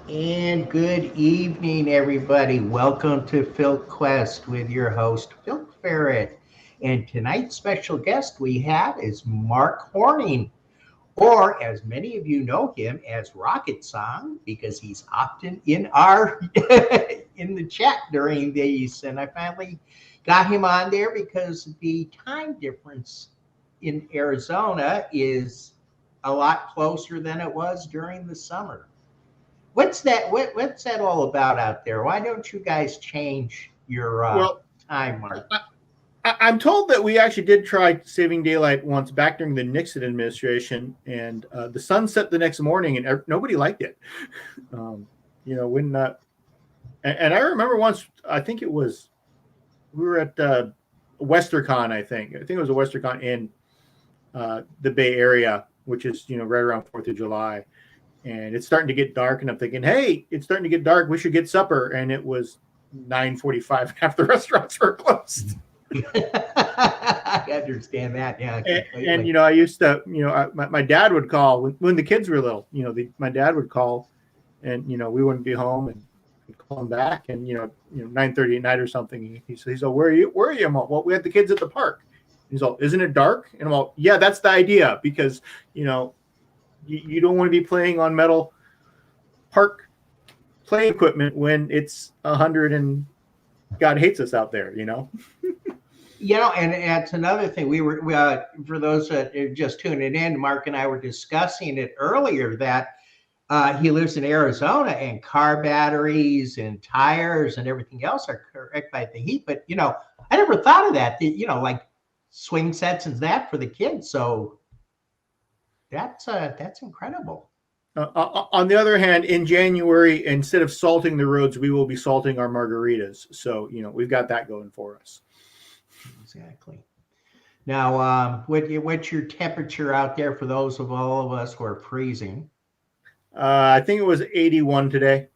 And good evening, everybody. Welcome to Filk Quest with your host, Filk Ferret. And tonight's special guest we have is Mark Horning, or as many of you know him as Rocket Song, because he's often in our in the chat during these. And I finally got him on there because the time difference in Arizona is a lot closer than it was during the summer. What's that all about out there? Why don't you guys change your Well, time, Mark? I'm told that we actually did try saving daylight once back during the Nixon administration, and the sun set the next morning, and nobody liked it. When and I remember once, I think it was we were at Westercon. I think it was a Westercon in the Bay Area, which is right around 4th of July, and it's starting to get dark, and I'm thinking, hey, it's starting to get dark. We should get supper, and it was 9:45. Half the restaurants were closed. I understand that. Yeah, completely. And I used to, my dad would call when the kids were little. My dad would call, and we wouldn't be home, and I'd call him back, and 9:30 at night or something. He's all, where are you? Where are you? I'm all, well, we had the kids at the park. He's all, isn't it dark? And I'm all, yeah, that's the idea, because you don't want to be playing on metal park play equipment when it's 100 and God hates us out there. And that's another thing. For those that are just tuning in, Mark and I were discussing it earlier that he lives in Arizona, and car batteries and tires and everything else are correct by the heat. But I never thought of that. Like swing sets and that for the kids. So that's incredible. On the other hand, in January, instead of salting the roads, we will be salting our margaritas. So we've got that going for us. Exactly. Now, what's your temperature out there for those of all of us who are freezing? I think it was 81 today.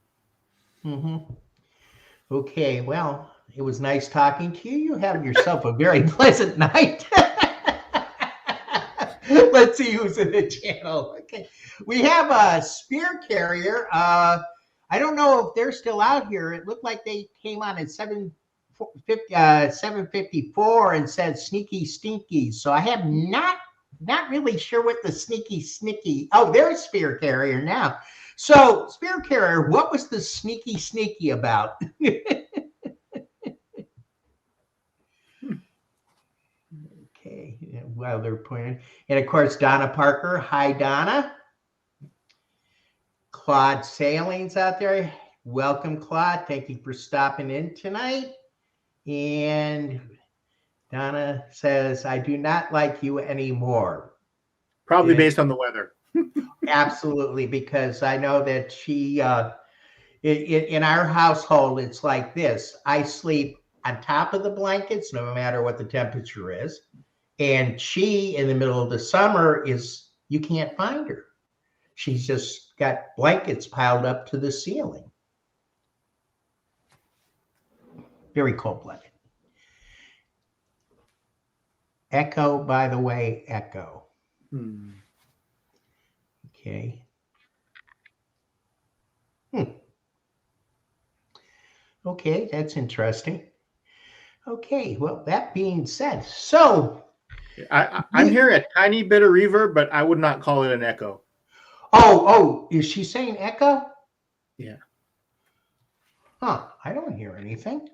Mm-hmm. Okay, well, it was nice talking to you. You have yourself a very pleasant night. Let's see who's in the channel. Okay, we have a spear carrier. I don't know if they're still out here. It looked like they came on at 7:54 and said sneaky stinky. So I have not really sure what the sneaky sneaky. Oh, there's spear carrier now. So spear carrier, what was the sneaky sneaky about? Okay, well, they're pointing. And of course, Donna Parker. Hi, Donna. Claude Sailing's out there. Welcome, Claude. Thank you for stopping in tonight. And Donna says, I do not like you anymore. Probably based on the weather. Absolutely, because I know that she, in our household, it's like this. I sleep on top of the blankets, no matter what the temperature is. And she, in the middle of the summer, you can't find her. She's just got blankets piled up to the ceiling. Very cold-blooded. Echo, by the way, echo. Okay. Okay, that's interesting. Okay, well, that being said, so I'm hearing a tiny bit of reverb, but I would not call it an echo. Oh, is she saying echo? Yeah. Huh, I don't hear anything.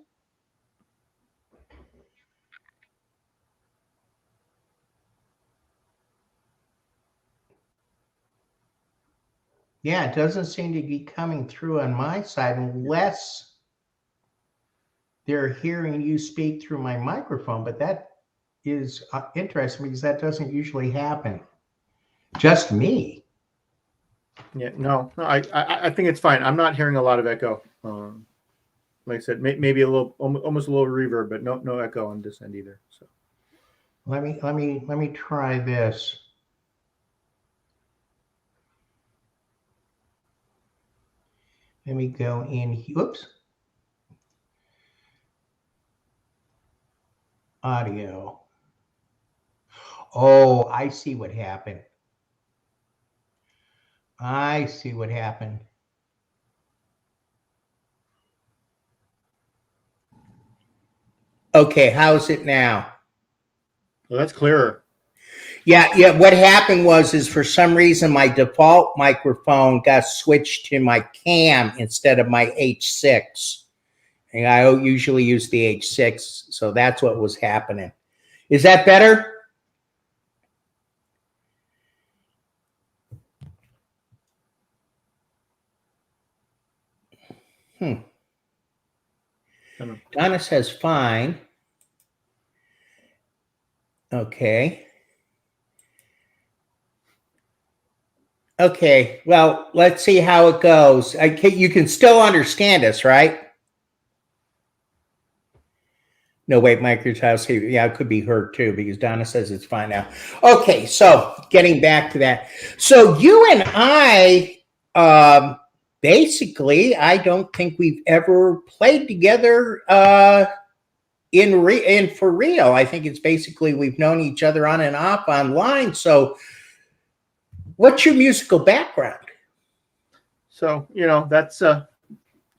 Yeah, it doesn't seem to be coming through on my side unless they're hearing you speak through my microphone, but that is interesting because that doesn't usually happen. Just me. Yeah, no, I think it's fine. I'm not hearing a lot of echo. Like I said, maybe a little, almost a little reverb, but no echo on this end either. So let me try this. Let me go in. Oops. Audio. Oh, I see what happened. Okay, how's it now? Well, that's clearer. Yeah. What happened is for some reason my default microphone got switched to my cam instead of my H6. And I usually use the H6, so that's what was happening. Is that better? Donna says fine. Okay. Okay, well, let's see how it goes. You can still understand us, right? No, wait, Mike's house. Yeah, it could be her too, because Donna says it's fine now. Okay, so getting back to that. So you and I, basically, I don't think we've ever played together in for real. I think it's basically we've known each other on and off online. So what's your musical background? So, that's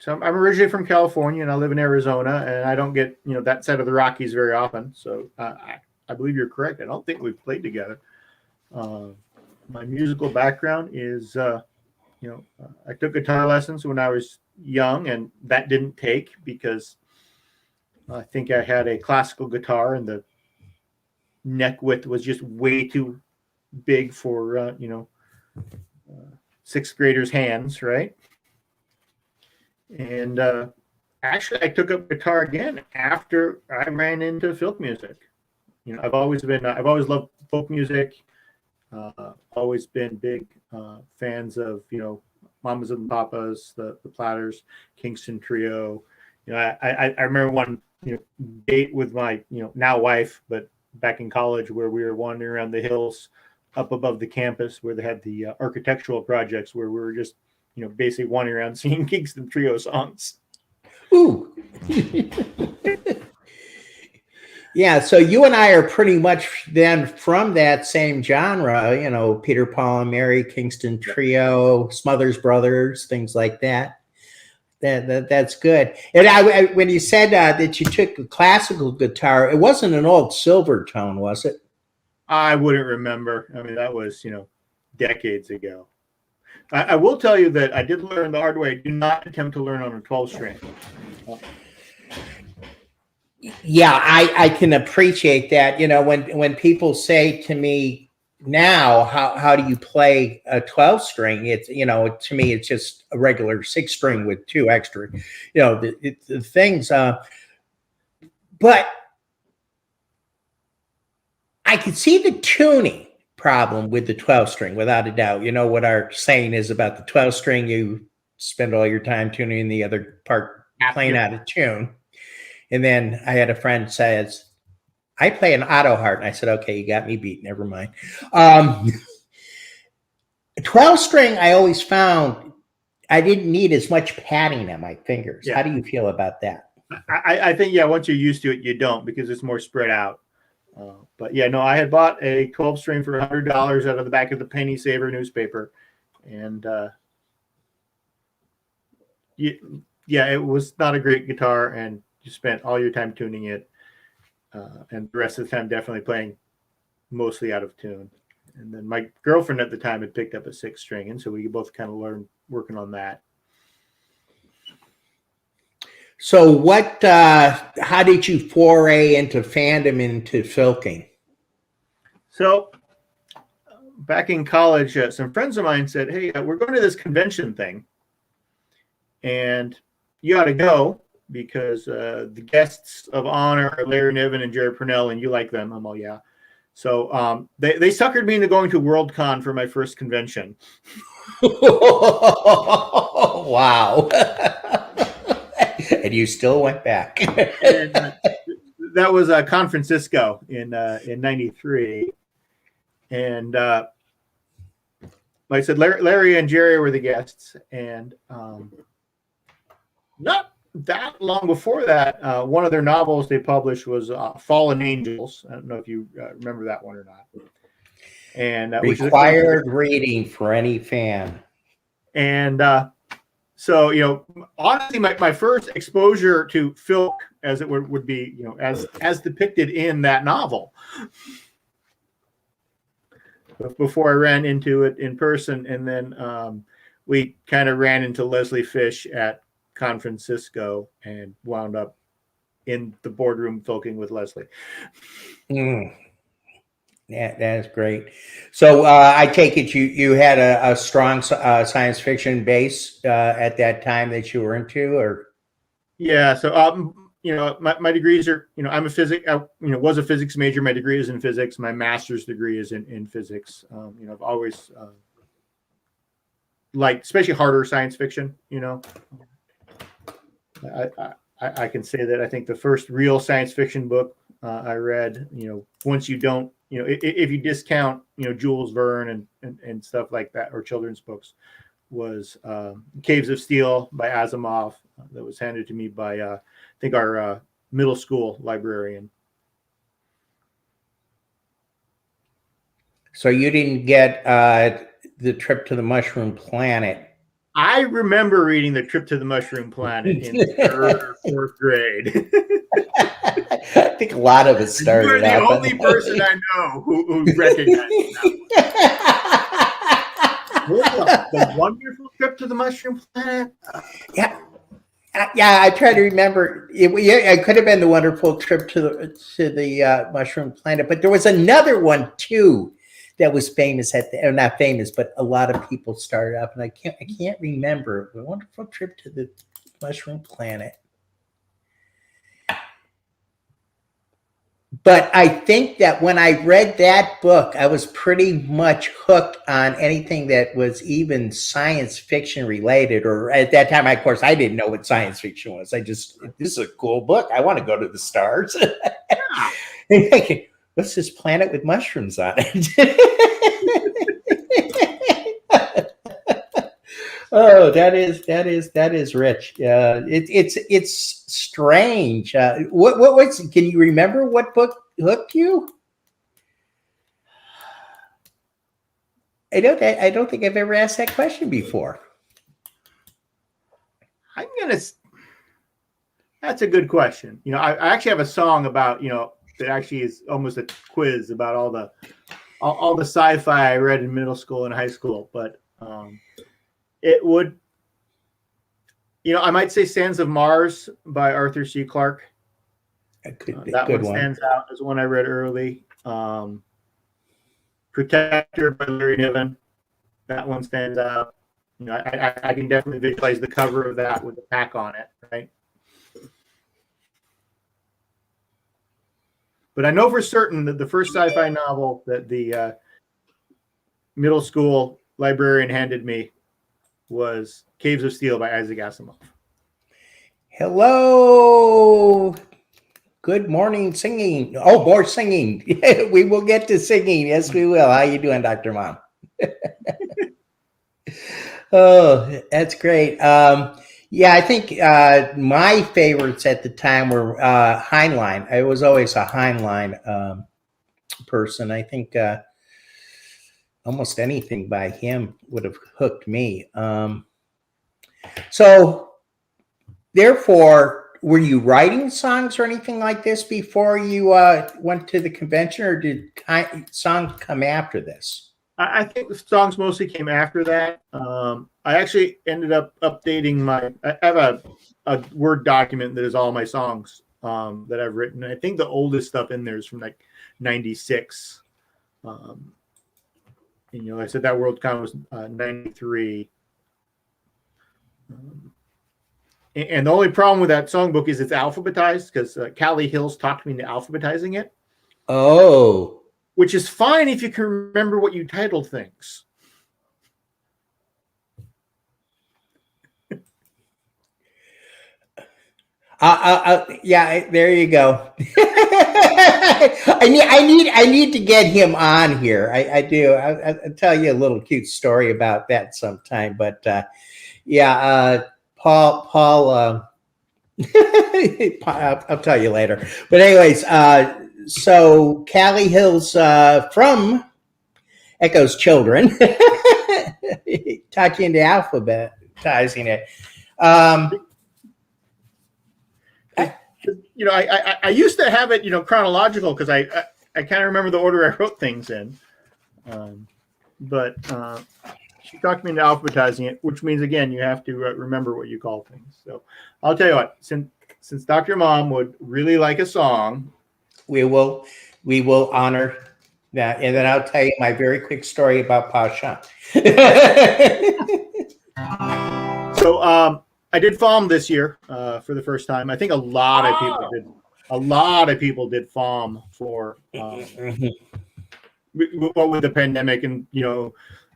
so I'm originally from California and I live in Arizona, and I don't get, that side of the Rockies very often. So I believe you're correct. I don't think we've played together. My musical background is, I took guitar lessons when I was young, and that didn't take because I think I had a classical guitar and the neck width was just way too big for, sixth graders' hands, right? And actually, I took up guitar again after I ran into folk music. I've always loved folk music. Always been big fans of, Mamas and Papas, the Platters, Kingston Trio. I remember one date with my now wife, but back in college, where we were wandering around the hills up above the campus where they had the architectural projects, where we were just basically wandering around singing Kingston Trio songs. Ooh. Yeah, so you and I are pretty much then from that same genre, Peter, Paul and Mary, Kingston Trio, Smothers Brothers, things like that. That's good. And when you said that you took a classical guitar, it wasn't an old Silvertone, was it? I wouldn't remember. I mean, that was, decades ago. I will tell you that I did learn the hard way. Do not attempt to learn on a 12-string. Yeah, I can appreciate that. When people say to me now, how do you play a 12-string? It's, to me, it's just a regular 6-string with 2 extra, the things. But I could see the tuning problem with the 12-string, without a doubt. You know what our saying is about the 12-string, you spend all your time tuning the other part playing out of tune. And then I had a friend says, I play an auto harp. And I said, okay, you got me beat. Never mind. 12-string, I always found I didn't need as much padding on my fingers. Yeah. How do you feel about that? I think, once you're used to it, you don't, because it's more spread out. But yeah, no, I had bought a 12-string for $100 out of the back of the Penny Saver newspaper. And it was not a great guitar, and you spent all your time tuning it. And the rest of the time definitely playing mostly out of tune. And then my girlfriend at the time had picked up a 6-string, and so we both kind of learned working on that. So how did you foray into fandom, into filking? So back in college, some friends of mine said, hey, we're going to this convention thing, and you ought to go, because the guests of honor are Larry Niven and Jerry Purnell, and you like them. I'm all, yeah. So they suckered me into going to Worldcon for my first convention. Wow. And you still went back. And, that was Con Francisco in '93. And like I said, Larry and Jerry were the guests. And not that long before that, one of their novels they published was Fallen Angels. I don't know if you remember that one or not. And required reading for any fan. And so, honestly, my first exposure to Filk as it would be, you know, as depicted in that novel. Before I ran into it in person, and then we kind of ran into Leslie Fish at Con Francisco and wound up in the boardroom Filking with Leslie. Yeah, that is great. So I take it you had a strong science fiction base at that time that you were into, or? Yeah. So you know, my degrees are, you know, I'm a was a physics major. My degree is in physics. My master's degree is in physics. You know, I've always liked, especially harder science fiction. You know, I can say that I think the first real science fiction book I read, you know, once you don't, you know, if you discount, you know, Jules Verne and stuff like that, or children's books, was Caves of Steel by Asimov, that was handed to me by I think our middle school librarian. So you didn't get the Trip to the Mushroom Planet? I remember reading the Trip to the Mushroom Planet in third or fourth grade. I think a lot of us started. You're the only person I know who recognized that. The Wonderful Trip to the Mushroom Planet. Yeah. Yeah, I try to remember. It could have been the Wonderful Trip to the Mushroom Planet, but there was another one too that was famous or not famous, but a lot of people started up, and I can't remember. The Wonderful Trip to the Mushroom Planet. But I think that when I read that book, I was pretty much hooked on anything that was even science fiction related. Or at that time, of course, I didn't know what science fiction was. This is a cool book. I want to go to the stars. What's this planet with mushrooms on it? Oh, that is rich. It's strange. What's, can you remember what book hooked you? I don't think I've ever asked that question before. That's a good question. You know, I actually have a song about, you know, that actually is almost a quiz about all the sci-fi I read in middle school and high school, but it would, you know, I might say Sands of Mars by Arthur C. Clarke. That one stands out as one I read early. Protector by Larry Niven. That one stands out. You know, I can definitely visualize the cover of that with the pack on it, right? But I know for certain that the first sci-fi novel that the middle school librarian handed me was Caves of Steel by Isaac Asimov. Hello. Good morning, singing. Oh, more singing. We will get to singing. Yes, we will. How you doing, Dr. Mom? Oh, that's great. Yeah, I think my favorites at the time were Heinlein. I was always a Heinlein person. I think almost anything by him would have hooked me. So, therefore, were you writing songs or anything like this before you went to the convention, or did songs come after this? I think the songs mostly came after that. I actually ended up updating I have a Word document that is all my songs that I've written. I think the oldest stuff in there is from like 96. And, you know, I said that Worldcon was 93. And the only problem with that songbook is it's alphabetized, because Callie Hills talked me into alphabetizing it. Oh. Which is fine if you can remember what you titled things. Yeah, there you go. I need to get him on here. I do. I'll tell you a little cute story about that sometime. But yeah, Paul. I'll tell you later. But anyways, so Callie Hills from Echo's Children talking into alphabetizing it. I used to have it, chronological because I kind of remember the order I wrote things in. But she talked me into alphabetizing it, which means, again, you have to remember what you call things. So I'll tell you what, since Dr. Mom would really like a song, we will honor that. And then I'll tell you my very quick story about Pasha. So I did FOM this year for the first time. I think a lot of people did. A lot of people did FOM for what with the pandemic, and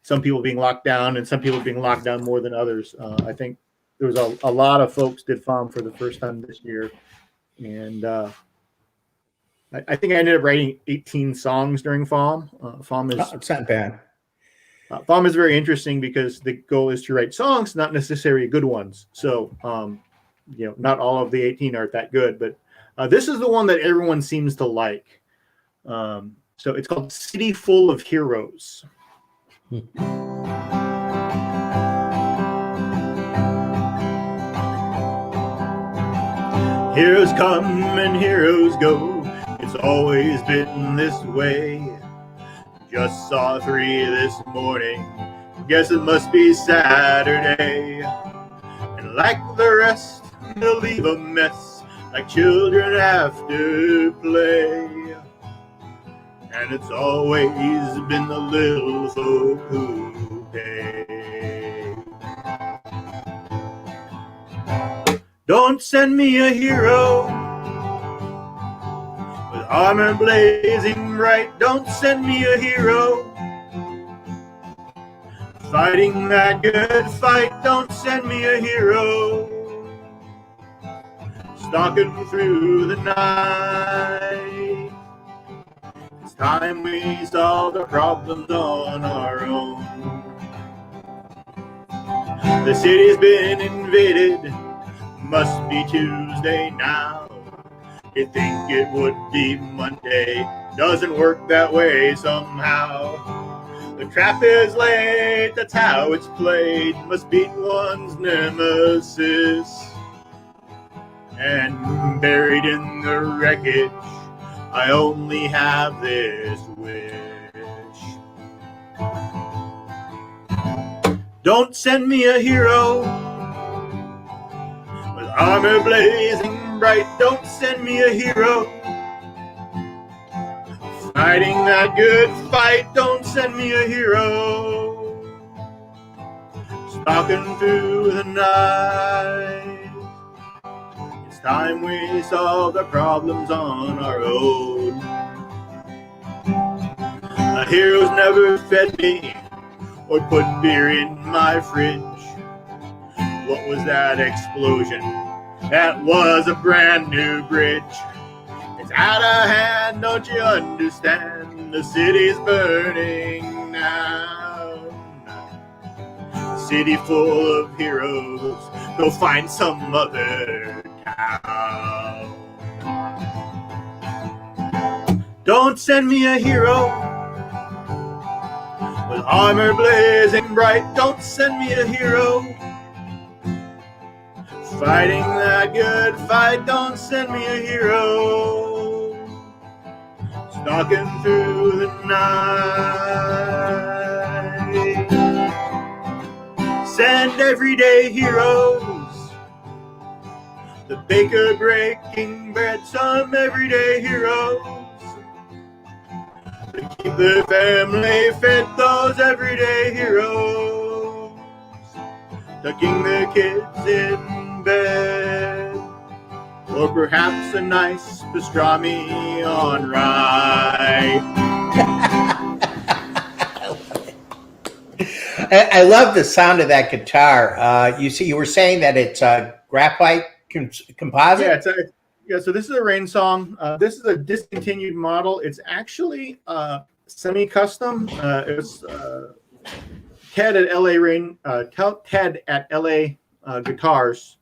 some people being locked down, and some people being locked down more than others. I think there was a lot of folks did FOM for the first time this year, and I think I ended up writing 18 songs during FOM. FOM is it's not bad. FOM is very interesting because the goal is to write songs, not necessarily good ones. So, not all of the 18 are that good, but this is the one that everyone seems to like. So it's called City Full of Heroes. Heroes come and heroes go. It's always been this way. Just saw 3 this morning. Guess it must be Saturday. And like the rest, they'll leave a mess like children after play. And it's always been the little folk who pay. Don't send me a hero with armor blazing bright. Don't send me a hero fighting that good fight. Don't send me a hero stalking through the night. It's time we solve the problems on our own. The city's been invaded. Must be Tuesday now. You think it would be Monday. Doesn't work that way somehow. The trap is laid, that's how it's played. Must beat one's nemesis. And buried in the wreckage, I only have this wish. Don't send me a hero with armor blazing bright. Don't send me a hero fighting that good fight. Don't send me a hero stalking through the night. It's time we solve the problems on our own. The heroes never fed me or put beer in my fridge. What was that explosion? That was a brand new bridge. It's out of hand, don't you understand? The city's burning now. City full of heroes, go find some other town. Don't send me a hero with armor blazing bright. Don't send me a hero fighting that good fight. Don't send me a hero stalking through the night. Send everyday heroes, the baker breaking bread. Some everyday heroes to keep their family fed. Those everyday heroes tucking their kids in bed, or perhaps a nice pastrami on rye. I love the sound of that guitar. You were saying that it's a graphite composite? Yeah, so this is a Rain song. This is a discontinued model. It's actually semi-custom. It's Ted at LA Guitars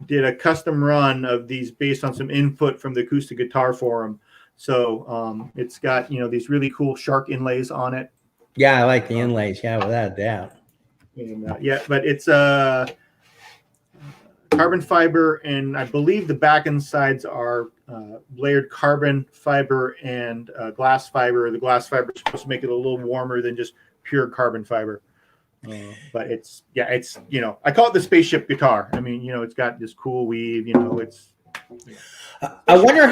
did a custom run of these based on some input from the acoustic guitar forum. So it's got these really cool shark inlays on it. Yeah, I like the inlays. Yeah, without a doubt. And, but it's carbon fiber, and I believe the back end sides are layered carbon fiber and glass fiber. The glass fiber is supposed to make it a little warmer than just pure carbon fiber. But it's I call it the spaceship guitar. I mean, it's got this cool weave. It's. I wonder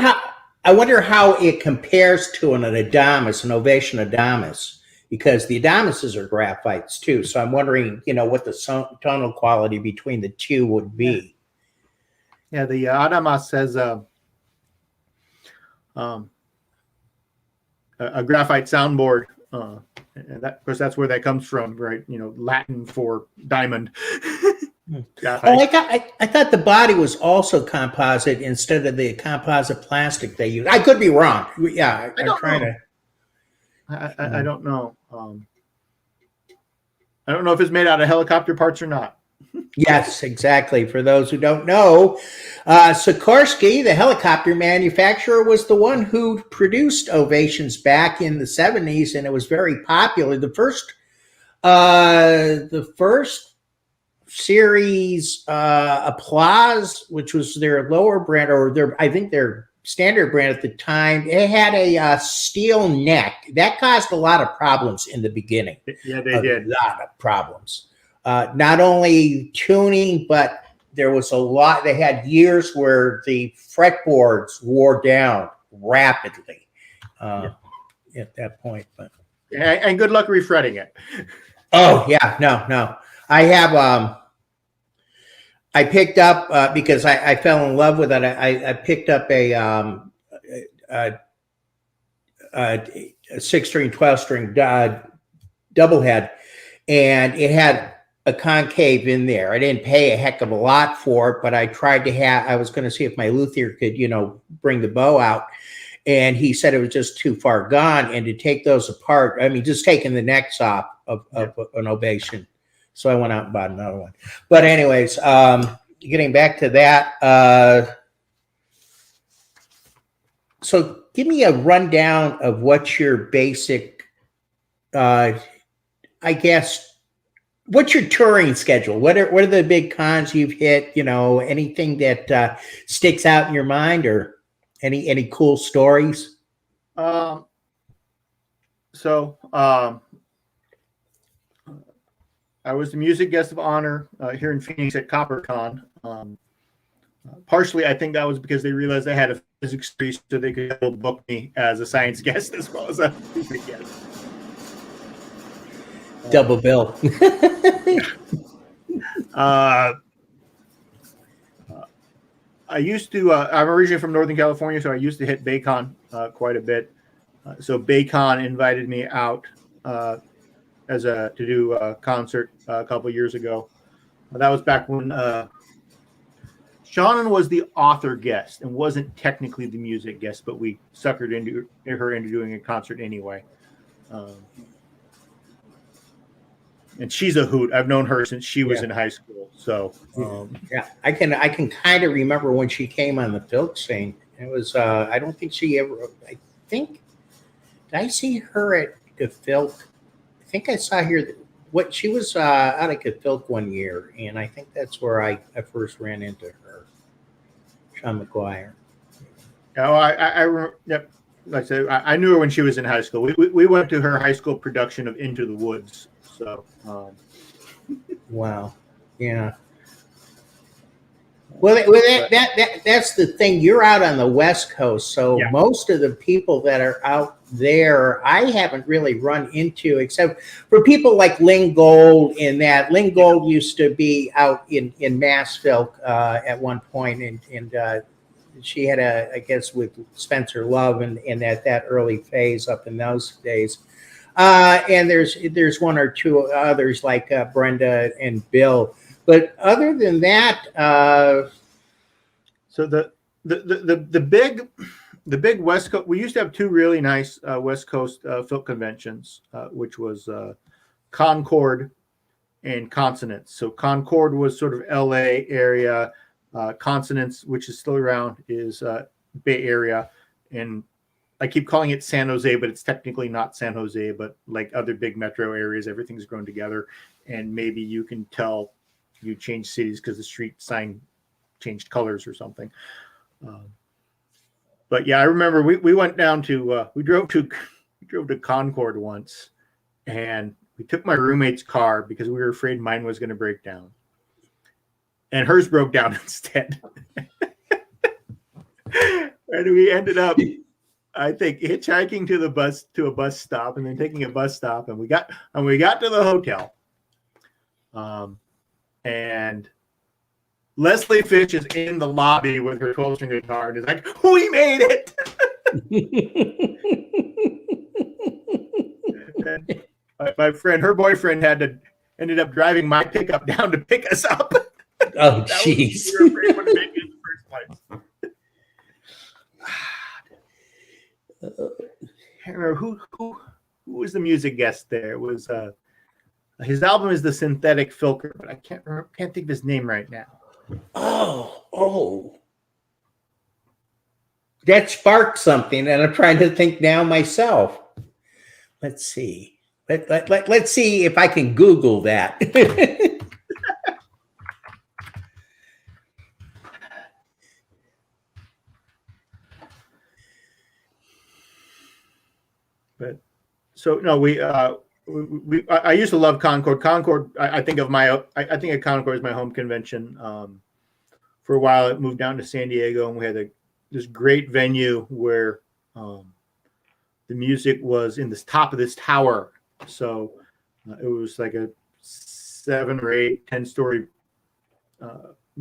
how it compares to an Adamas, an Ovation Adamas, because the Adamases are graphites too. So I'm wondering, what the tonal quality between the two would be. Yeah, the Adamas says a graphite soundboard. And that, of course, that's where that comes from, right? Latin for diamond. I thought the body was also composite instead of the composite plastic they use. I could be wrong. Yeah, I'm trying to. I don't know. I don't know if it's made out of helicopter parts or not. Yes, exactly. For those who don't know, Sikorsky, the helicopter manufacturer, was the one who produced Ovations back in the 70s, and it was very popular. The first series, Applause, which was their lower brand, or I think their standard brand at the time, it had a steel neck. That caused a lot of problems in the beginning. Yeah, they did. A lot of problems. Not only tuning, but there was a lot. They had years where the fretboards wore down rapidly at that point. But and good luck refretting it. Oh yeah, no. I have. I picked up because I fell in love with it. I picked up a 6-string, 12-string double head, and it had a concave in there. I didn't pay a heck of a lot for it, but I tried to I was going to see if my luthier could, bring the bow out. And he said it was just too far gone. And to take those apart, I mean, just taking the necks off of an Ovation. So I went out and bought another one. But anyways, getting back to that. So give me a rundown of what's your basic, what's your touring schedule? What are the big cons you've hit? Anything that sticks out in your mind, or any cool stories? I was the music guest of honor here in Phoenix at CopperCon. Partially, I think that was because they realized I had a physics degree, so they could book me as a science guest as well as a music guest. Double bill. I used to. I'm originally from Northern California, so I used to hit Baycon quite a bit. So Baycon invited me out to do a concert a couple of years ago. That was back when Shannon was the author guest and wasn't technically the music guest, but we suckered her into doing a concert anyway. And she's a hoot. I've known her since she was in high school. So yeah, I can kind of remember when she came on the Filk scene. It was I don't think she ever. I think did I see her at the Filk? I think I saw her. She was out at Filk one year, and I think that's where I first ran into her. Sean McGuire. Oh, yep. Like I said, I knew her when she was in high school. We went to her high school production of Into the Woods. So, wow, yeah. Well, that's the thing. You're out on the West Coast, so most of the people that are out there, I haven't really run into, except for people like Lynn Gold. Lynn Gold used to be out in Massville at one point, and she had I guess with Spencer Love and at that early phase up in those days. And there's one or two others like Brenda and Bill. But other than that, so the big West Coast, we used to have two really nice West Coast Filk conventions, which was Concord and Consonance. So Concord was sort of LA area, Consonance, which is still around, is Bay Area, and I keep calling it San Jose, but it's technically not San Jose, but like other big metro areas, everything's grown together. And maybe you can tell you change cities because the street sign changed colors or something. But yeah, I remember we went down to we drove to Concord once, and we took my roommate's car because we were afraid mine was going to break down, and hers broke down instead. And we ended up, I think, hitchhiking to a bus stop, and then taking a bus stop, and we got to the hotel. And Leslie Fish is in the lobby with her 12-string guitar and is like, "We made it!" My friend, her boyfriend, ended up driving my pickup down to pick us up. Oh, jeez. We were afraid to make it in the first place. I remember who was the music guest there? It was his album is the Synthetic Filker, but I can't think of his name right now. Oh, that sparked something, and I'm trying to think now myself. Let's see. Let's see if I can Google that. But so no, I used to love Concord. Concord, I think of Concord as my home convention. For a while, it moved down to San Diego, and we had this great venue where the music was in this top of this tower. So it was like a 7 or 8, 10-story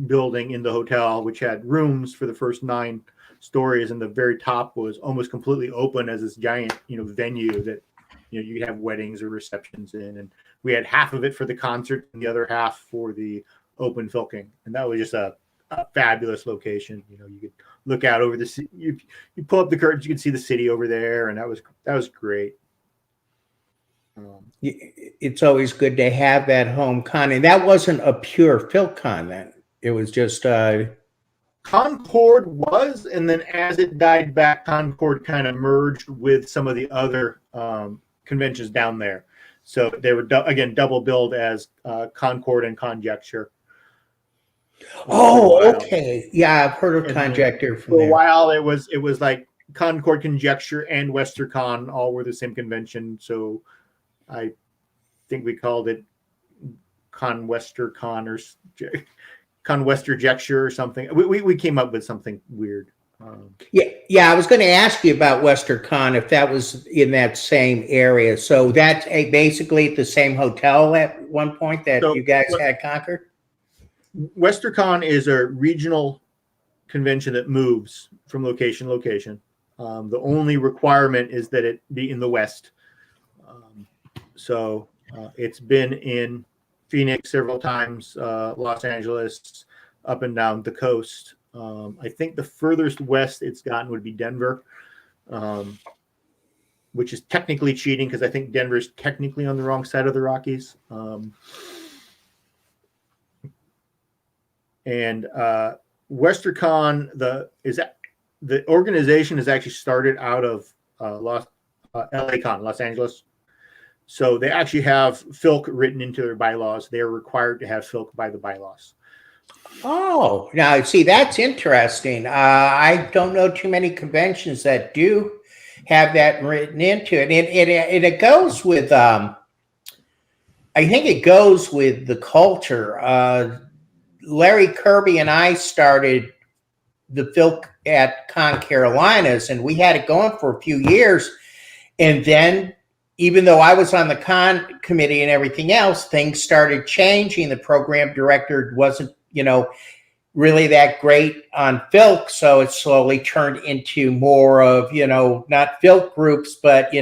building in the hotel, which had rooms for the first 9 stories, and the very top was almost completely open as this giant, venue that you could have weddings or receptions in. And we had half of it for the concert and the other half for the open Filking, and that was just a fabulous location. You could look out over the city. You pull up the curtains, you could see the city over there, and that was great. It's always good to have that home con, and that wasn't a pure Filcon then. It was just Concord was, and then as it died back, Concord kind of merged with some of the other conventions down there. So they were again double billed as Concord and Conjecture. Oh, okay. Yeah, I've heard of Conjecture from there. For a while, it was like Concord, Conjecture, and Westercon all were the same convention. So I think we called it Westercon or Westerjecture or something. We came up with something weird. Yeah. I was going to ask you about Westercon if that was in that same area. So that's basically at the same hotel at one point that you guys had Concord? Westercon is a regional convention that moves from location to location. The only requirement is that it be in the West. So it's been in Phoenix several times, Los Angeles, up and down the coast. I think the furthest west it's gotten would be Denver, which is technically cheating because I think Denver is technically on the wrong side of the Rockies. And Westercon, the organization is actually started out of LACon, Los Angeles. So they actually have Filk written into their bylaws. They are required to have Filk by the bylaws. Oh, now see, that's interesting. I don't know too many conventions that do have that written into it. And it goes with, I think it goes with the culture. Larry Kirby and I started the Filk at Con Carolinas, and we had it going for a few years. And then, even though I was on the con committee and everything else, things started changing. The program director wasn't, really that great on Filk. So it slowly turned into more of, not Filk groups, but,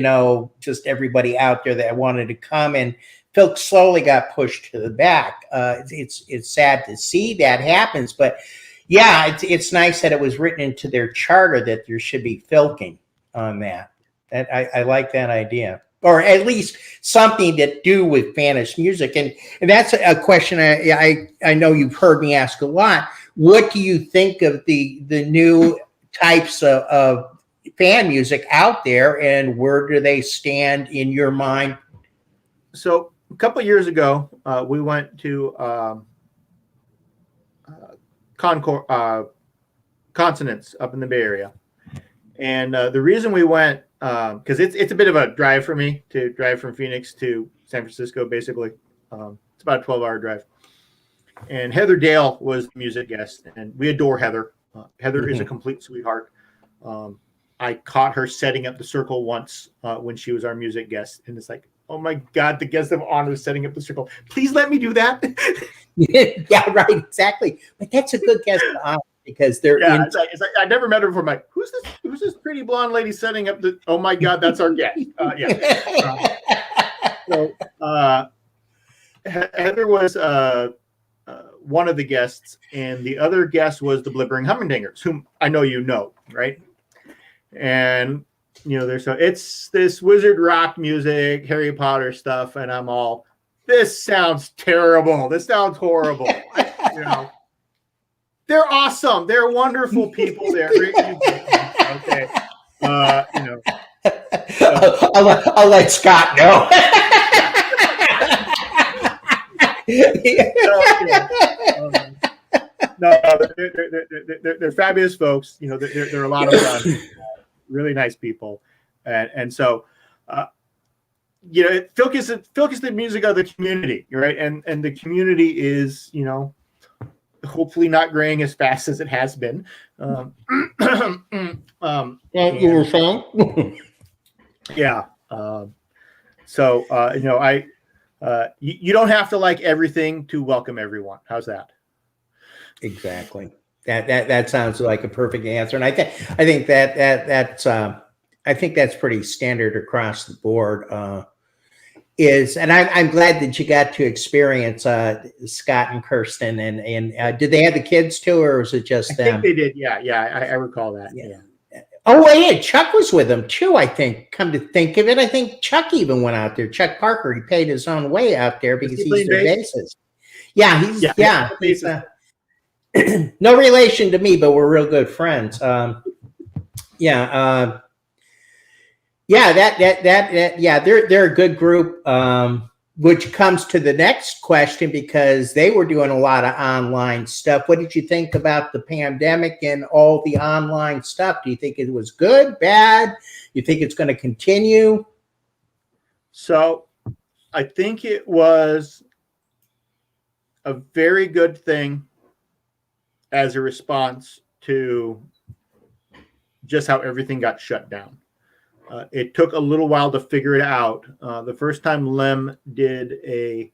just everybody out there that wanted to come. And Filk slowly got pushed to the back. It's sad to see that happens, but yeah, it's nice that it was written into their charter that there should be Filking on that. I like that idea, or at least something that do with Spanish music. And that's a question I know you've heard me ask a lot. What do you think of the new types of fan music out there, and where do they stand in your mind? So a couple of years ago, we went to consonants up in the Bay Area. And the reason we went, because it's a bit of a drive for me to drive from Phoenix to San Francisco, basically. It's about a 12-hour drive. And Heather Dale was the music guest, and we adore Heather. Heather is a complete sweetheart. I caught her setting up the circle once when she was our music guest, and it's like, oh my God, the guest of honor is setting up the circle. Please let me do that. Yeah, right, exactly. But that's a good guest of honor because they're it's like, I never met her before. I'm like, who's this pretty blonde lady setting up the? Oh my God, that's our guest. Heather was one of the guests, and the other guest was the Blibbering Hummerdingers, whom I know you know, right? And it's this wizard rock music, Harry Potter stuff, and I'm all, this sounds terrible. This sounds horrible. They're awesome. They're wonderful people. They're great people. Okay. I'll let Scott know. They're fabulous folks. They're a lot of fun. Really nice people, and so Filk is the music of the community, right? And the community is hopefully not graying as fast as it has been. You were saying? Yeah. You don't have to like everything to welcome everyone. How's that? Exactly. That sounds like a perfect answer, and I think that's pretty standard across the board. And I'm glad that you got to experience Scott and Kirsten, and did they have the kids too, or was it just them? I think they did. Yeah. I recall that. Yeah. Oh, yeah, Chuck was with them too, I think. Come to think of it, I think Chuck even went out there. Chuck Parker, he paid his own way out there because he's their bassist. Yeah, he's no relation to me, but we're real good friends. They're a good group. Which comes to the next question, because they were doing a lot of online stuff. What did you think about the pandemic and all the online stuff? Do you think it was good, bad? You think it's going to continue? So I think it was a very good thing as a response to just how everything got shut down. It took a little while to figure it out. The first time Lem did a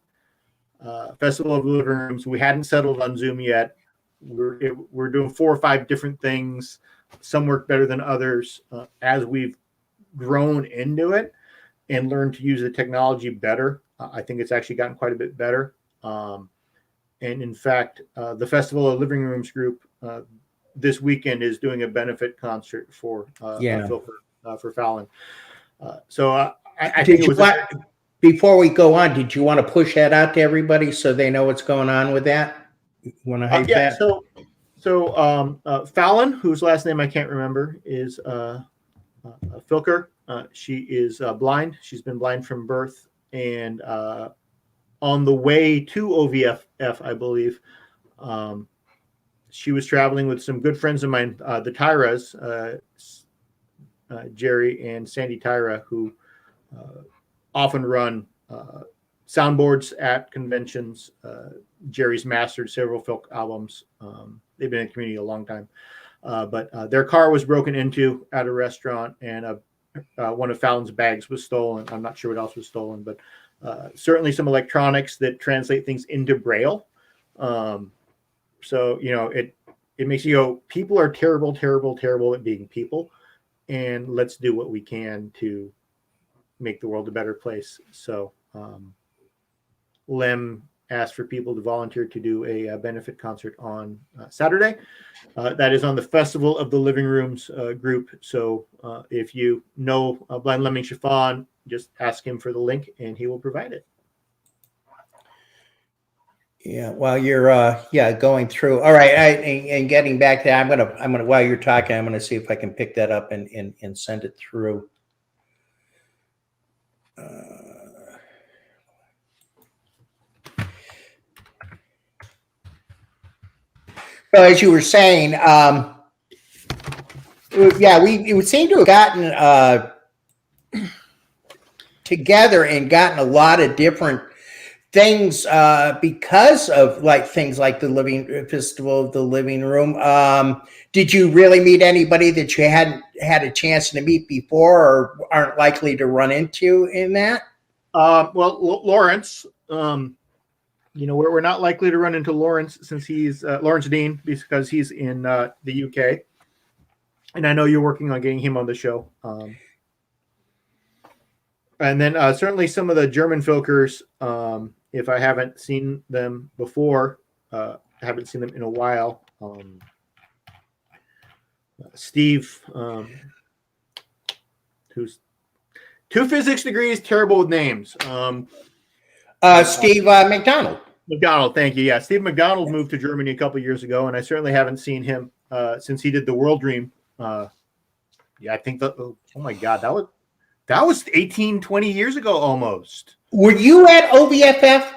Festival of Living Rooms, we hadn't settled on Zoom yet. We're doing 4 or 5 different things. Some work better than others. As we've grown into it and learned to use the technology better, I think it's actually gotten quite a bit better. And in fact, the Festival of Living Rooms group this weekend is doing a benefit concert for for Fallon. I think it was. Before we go on, did you want to push that out to everybody so they know what's going on with that? You want to hype that? So Fallon, whose last name I can't remember, is Filker. She is blind. She's been blind from birth, and on the way to OVFF, I believe, she was traveling with some good friends of mine, the Tyras, Jerry and Sandy Tyra, who often run soundboards at conventions. Jerry's mastered several Filk albums. They've been in the community a long time. But their car was broken into at a restaurant, and one of Fallon's bags was stolen. I'm not sure what else was stolen, but certainly some electronics that translate things into Braille. So, it makes you go, people are terrible, terrible, terrible at being people. And let's do what we can to make the world a better place. So Lem asked for people to volunteer to do a benefit concert on Saturday. That is on the Festival of the Living Rooms group. So if you know Blind Lemming Chiffon, just ask him for the link and he will provide it. Yeah, while you're going through. All right, and getting back to that, I'm gonna while you're talking, I'm gonna see if I can pick that up and send it through. So as you were saying, yeah, it would seem to have gotten together and gotten a lot of different things because of like things like the Living Festival of the Living Room. Did you really meet anybody that you hadn't had a chance to meet before or aren't likely to run into in that? Well, Lawrence, we're not likely to run into Lawrence since he's Lawrence Dean because he's in the UK, and I know you're working on getting him on the show. And then certainly some of the German Filkers, if I haven't seen them before, I haven't seen them in a while. Steve, who's 2 physics degrees, terrible with names. Steve McDonald. McDonald, thank you. Yeah, Steve McDonald moved to Germany a couple of years ago, and I certainly haven't seen him since he did the World Dream. I think oh my God, that was 18, 20 years ago almost. Were you at OVFF?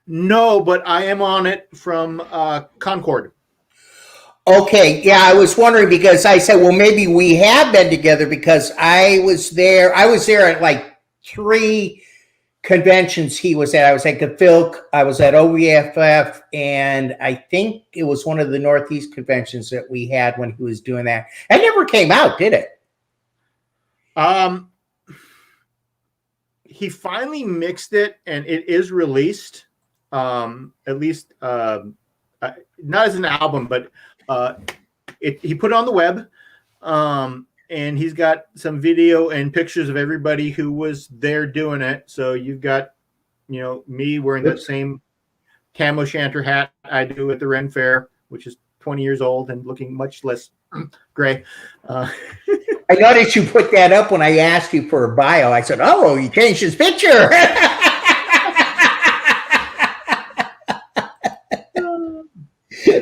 No, but I am on it from Concord. Okay, yeah, I was wondering because I said, well, maybe we have been together because I was there. I was there at like 3 conventions he was at. I was at the Filk, I was at OVFF, and I think it was one of the Northeast conventions that we had when he was doing that. It never came out, did it? He finally mixed it, and it is released. At least not as an album, but he put it on the web, and he's got some video and pictures of everybody who was there doing it. So you've got, me wearing that same camo shanter hat I do at the Ren Fair, which is 20 years old and looking much less gray. I noticed you put that up when I asked you for a bio. I said, "Oh, you changed his picture."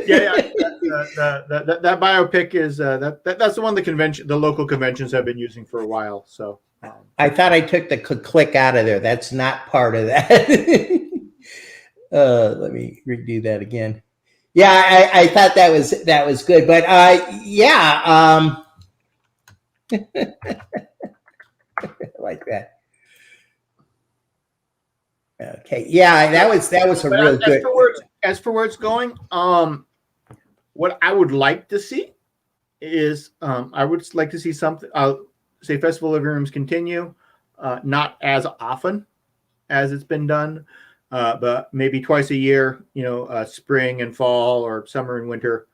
Yeah. That biopic is that's the one the local conventions have been using for a while. So I thought I took the click out of there. That's not part of that. Let me redo that again. Yeah, I thought that was good, but yeah, like that. Okay, yeah, that was a real good. As for where it's going, what I would like to see is I would like to see something. Say Festival Living Rooms continue, not as often as it's been done, but maybe twice a year. Spring and fall, or summer and winter,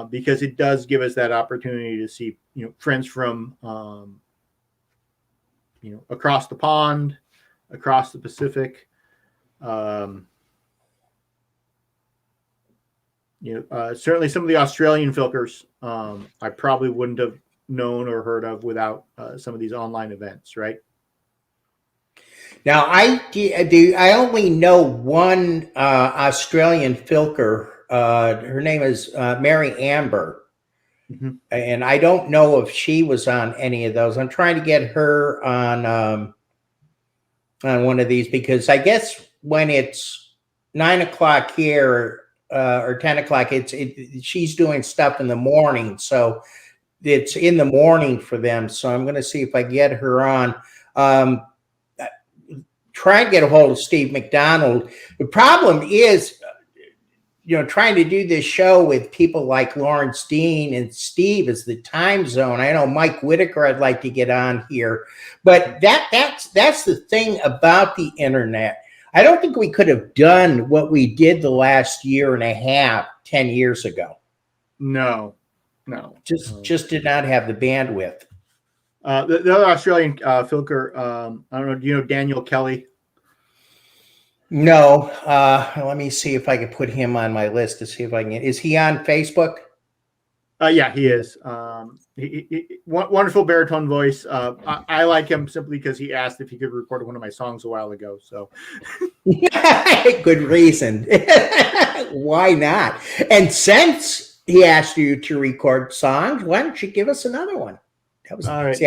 because it does give us that opportunity to see friends from across the pond, across the Pacific. Certainly some of the Australian filkers I probably wouldn't have known or heard of without some of these online events, right? Now, I only know one Australian filker. Her name is Mary Amber. Mm-hmm. And I don't know if she was on any of those. I'm trying to get her on one of these because I guess when it's 9 o'clock here or 10 o'clock, she's doing stuff in the morning. So it's in the morning for them. So I'm going to see if I get her on. Try and get a hold of Steve McDonald. The problem is, trying to do this show with people like Lawrence Dean and Steve is the time zone. I know Mike Whitaker I'd like to get on here, but that's the thing about the internet. I don't think we could have done what we did the last year and a half, 10 years ago. No. Just did not have the bandwidth. The other Australian filker, I don't know, do you know Daniel Kelly? No. Let me see if I can put him on my list to see if I can. Is he on Facebook? Yeah, he is. He wonderful baritone voice. I like him simply because he asked if he could record one of my songs a while ago. So, good reason. Why not? And since he asked you to record songs, why don't you give us another one? That was all right.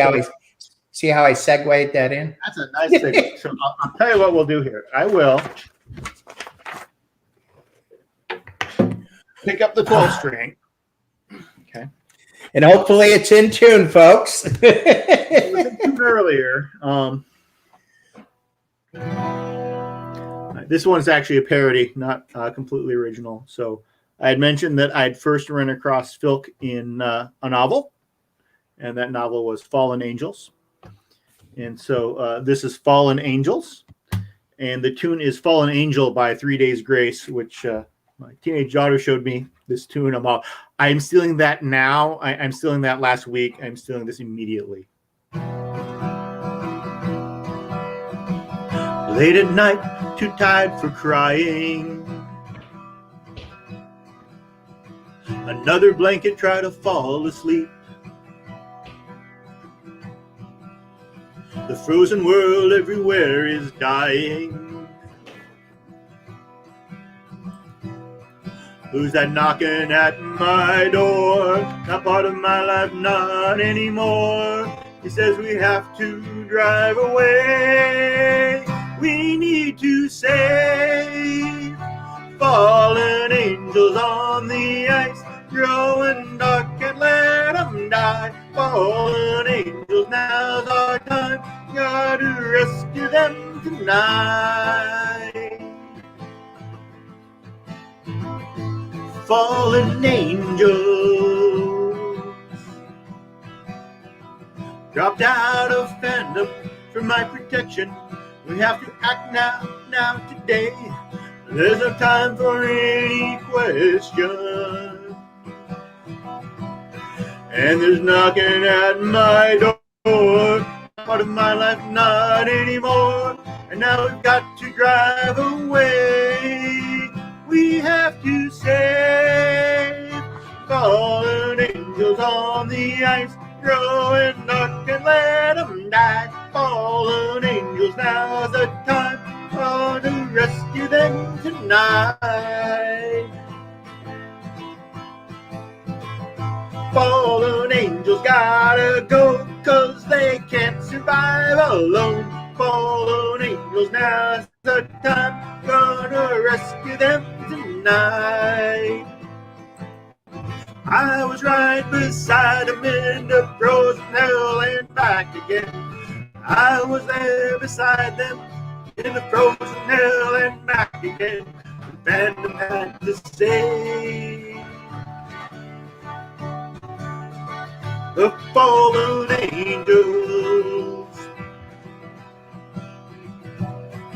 See how I segued that in? That's a nice thing. So I'll tell you what we'll do here. I will. pick up the 12 string. Okay. And hopefully it's in tune, folks. It was in tune earlier. This one's actually a parody, not completely original. So I had mentioned that I'd first run across Filk in a novel, and that novel was Fallen Angels. And so this is Fallen Angels, and the tune is Fallen Angel by 3 Days Grace, which my teenage daughter showed me this tune. I'm stealing that now. I'm stealing that last week. I'm stealing this immediately. Late at night, too tired for crying. Another blanket, try to fall asleep. The frozen world everywhere is dying. Who's that knocking at my door? Not part of my life, not anymore. He says we have to drive away. We need to save fallen angels on the ice, growing dark and let them die. Fallen angels, now's our time. Gotta rescue them tonight. Fallen angels dropped out of Fandom for my protection. We have to act now, today. There's no time for any question. And there's knocking at my door. Part of my life, not anymore. And now we've got to drive away. We have to save fallen angels on the ice, growing dark and let them die. Fallen angels, now's the time. Oh, to rescue them tonight. Fallen angels gotta go, 'cause they can't survive alone. Fallen angels, now's the time. Gonna rescue them tonight. I was right beside them in the frozen hell and back again. I was there beside them in the frozen hell and back again. The Fandom had to say the fallen angels.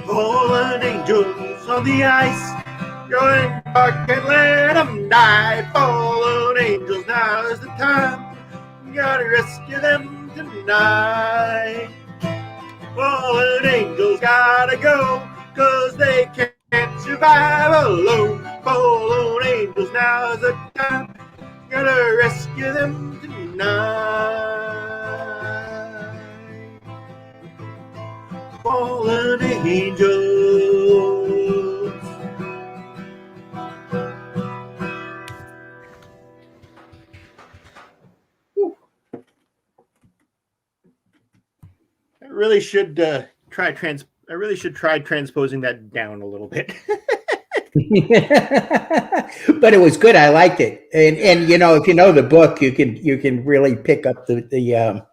Fallen angels on the ice, going dark and let them die. Fallen angels, now is the time. Gotta rescue them tonight. Fallen angels gotta go, 'cause they can't survive alone. Fallen angels, now is the time. Gotta rescue them tonight. Fallen angels. I really should try transposing that down a little bit. But it was good. I liked it, and you know, if you know the book, you can really pick up the the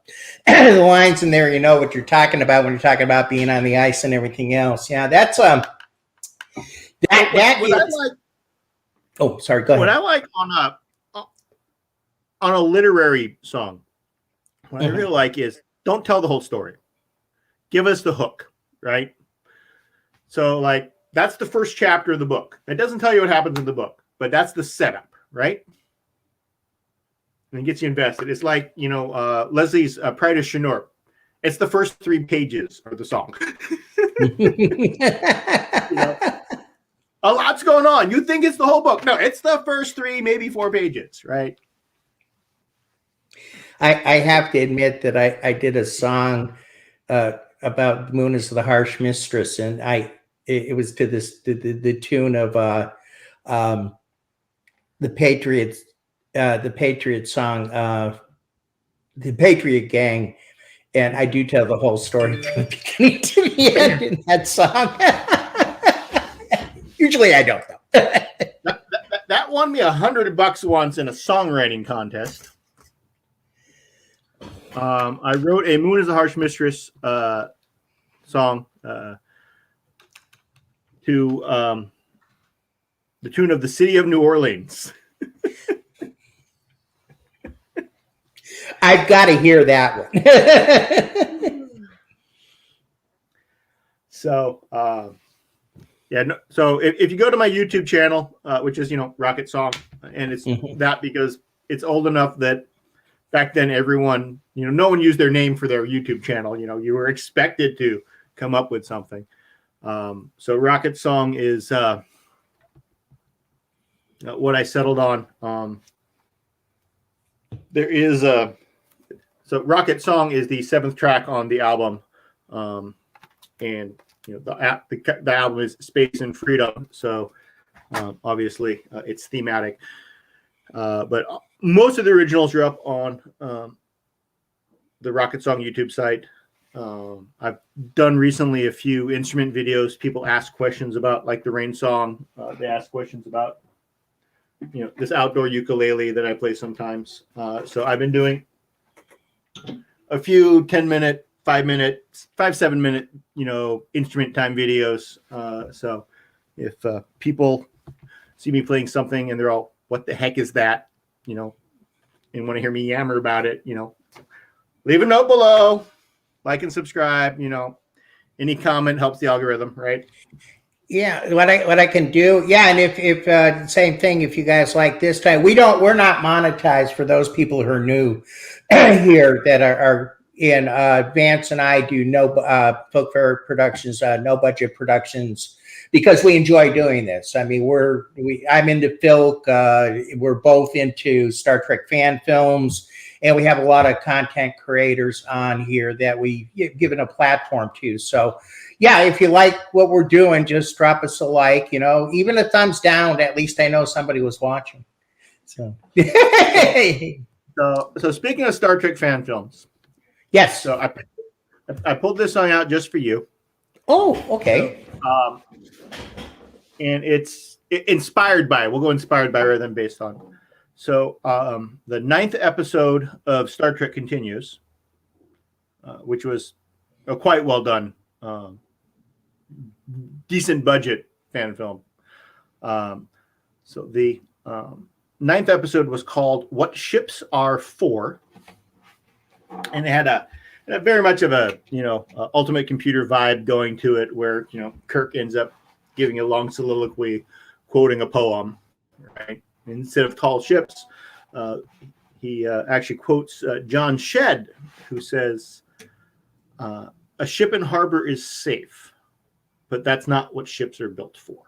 lines in there. You know what you're talking about when you're talking about being on the ice and everything else. Yeah, that's that is. Oh, sorry. Go ahead. What I like on a literary song, what I really like is don't tell the whole story. Give us the hook, right? So, like, that's the first chapter of the book. It doesn't tell you what happens in the book, but that's the setup, right? And it gets you invested. It's like, you know, Leslie's Pride of Chenor. It's the first 3 pages of the song. You know, a lot's going on. You think it's the whole book. No, it's the first 3, maybe 4 pages, right? I have to admit that I did a song about the moon as the harsh mistress, and it was to the tune of the Patriot song, the Patriot Gang, and I do tell the whole story from the beginning to the end in that song. Usually I don't, though. that Matt won me $100 once in a songwriting contest. I wrote a "Moon is a Harsh Mistress" song to the tune of "The City of New Orleans." I've got to hear that one. So, yeah. No, so if you go to my YouTube channel, which is Rocket Song, and it's that because it's old enough that back then everyone, no one used their name for their YouTube channel. You were expected to come up with something. So Rocket Song is what I settled on. There is so Rocket Song is the 7th track on the album, and the album is Space and Freedom. So obviously it's thematic, but most of the originals are up on the Rocket Song YouTube site. I've done recently a few instrument videos. People ask questions about, like, the Rain song. They ask questions about this outdoor ukulele that I play sometimes. So I've been doing a few 10-minute, 5-minute, 7-minute, instrument time videos. So if people see me playing something and they're all, "What the heck is that?" and want to hear me yammer about it, leave a note below, like and subscribe. Any comment helps the algorithm, right? Yeah, what I can do, yeah, and if same thing, if you guys like this time, we're not monetized for those people who are new here that are in Vance and I do no Filk productions, no budget productions, because we enjoy doing this. I mean, I'm into Filk, we're both into Star Trek fan films, and we have a lot of content creators on here that we given a platform to. So yeah, if you like what we're doing, just drop us a like, even a thumbs down. At least I know somebody was watching. So, so speaking of Star Trek fan films, yes. So I pulled this song out just for you. Oh, okay. So, and it's inspired by. We'll go inspired by rather than based on. So the 9th episode of Star Trek Continues, which was a quite well done, decent budget fan film. So the 9th episode was called "What Ships Are For," and it had a very much of a ultimate computer vibe going to it, where Kirk ends up giving a long soliloquy, quoting a poem, right? Instead of tall ships, he actually quotes John Shedd, who says, "A ship in harbor is safe, but that's not what ships are built for."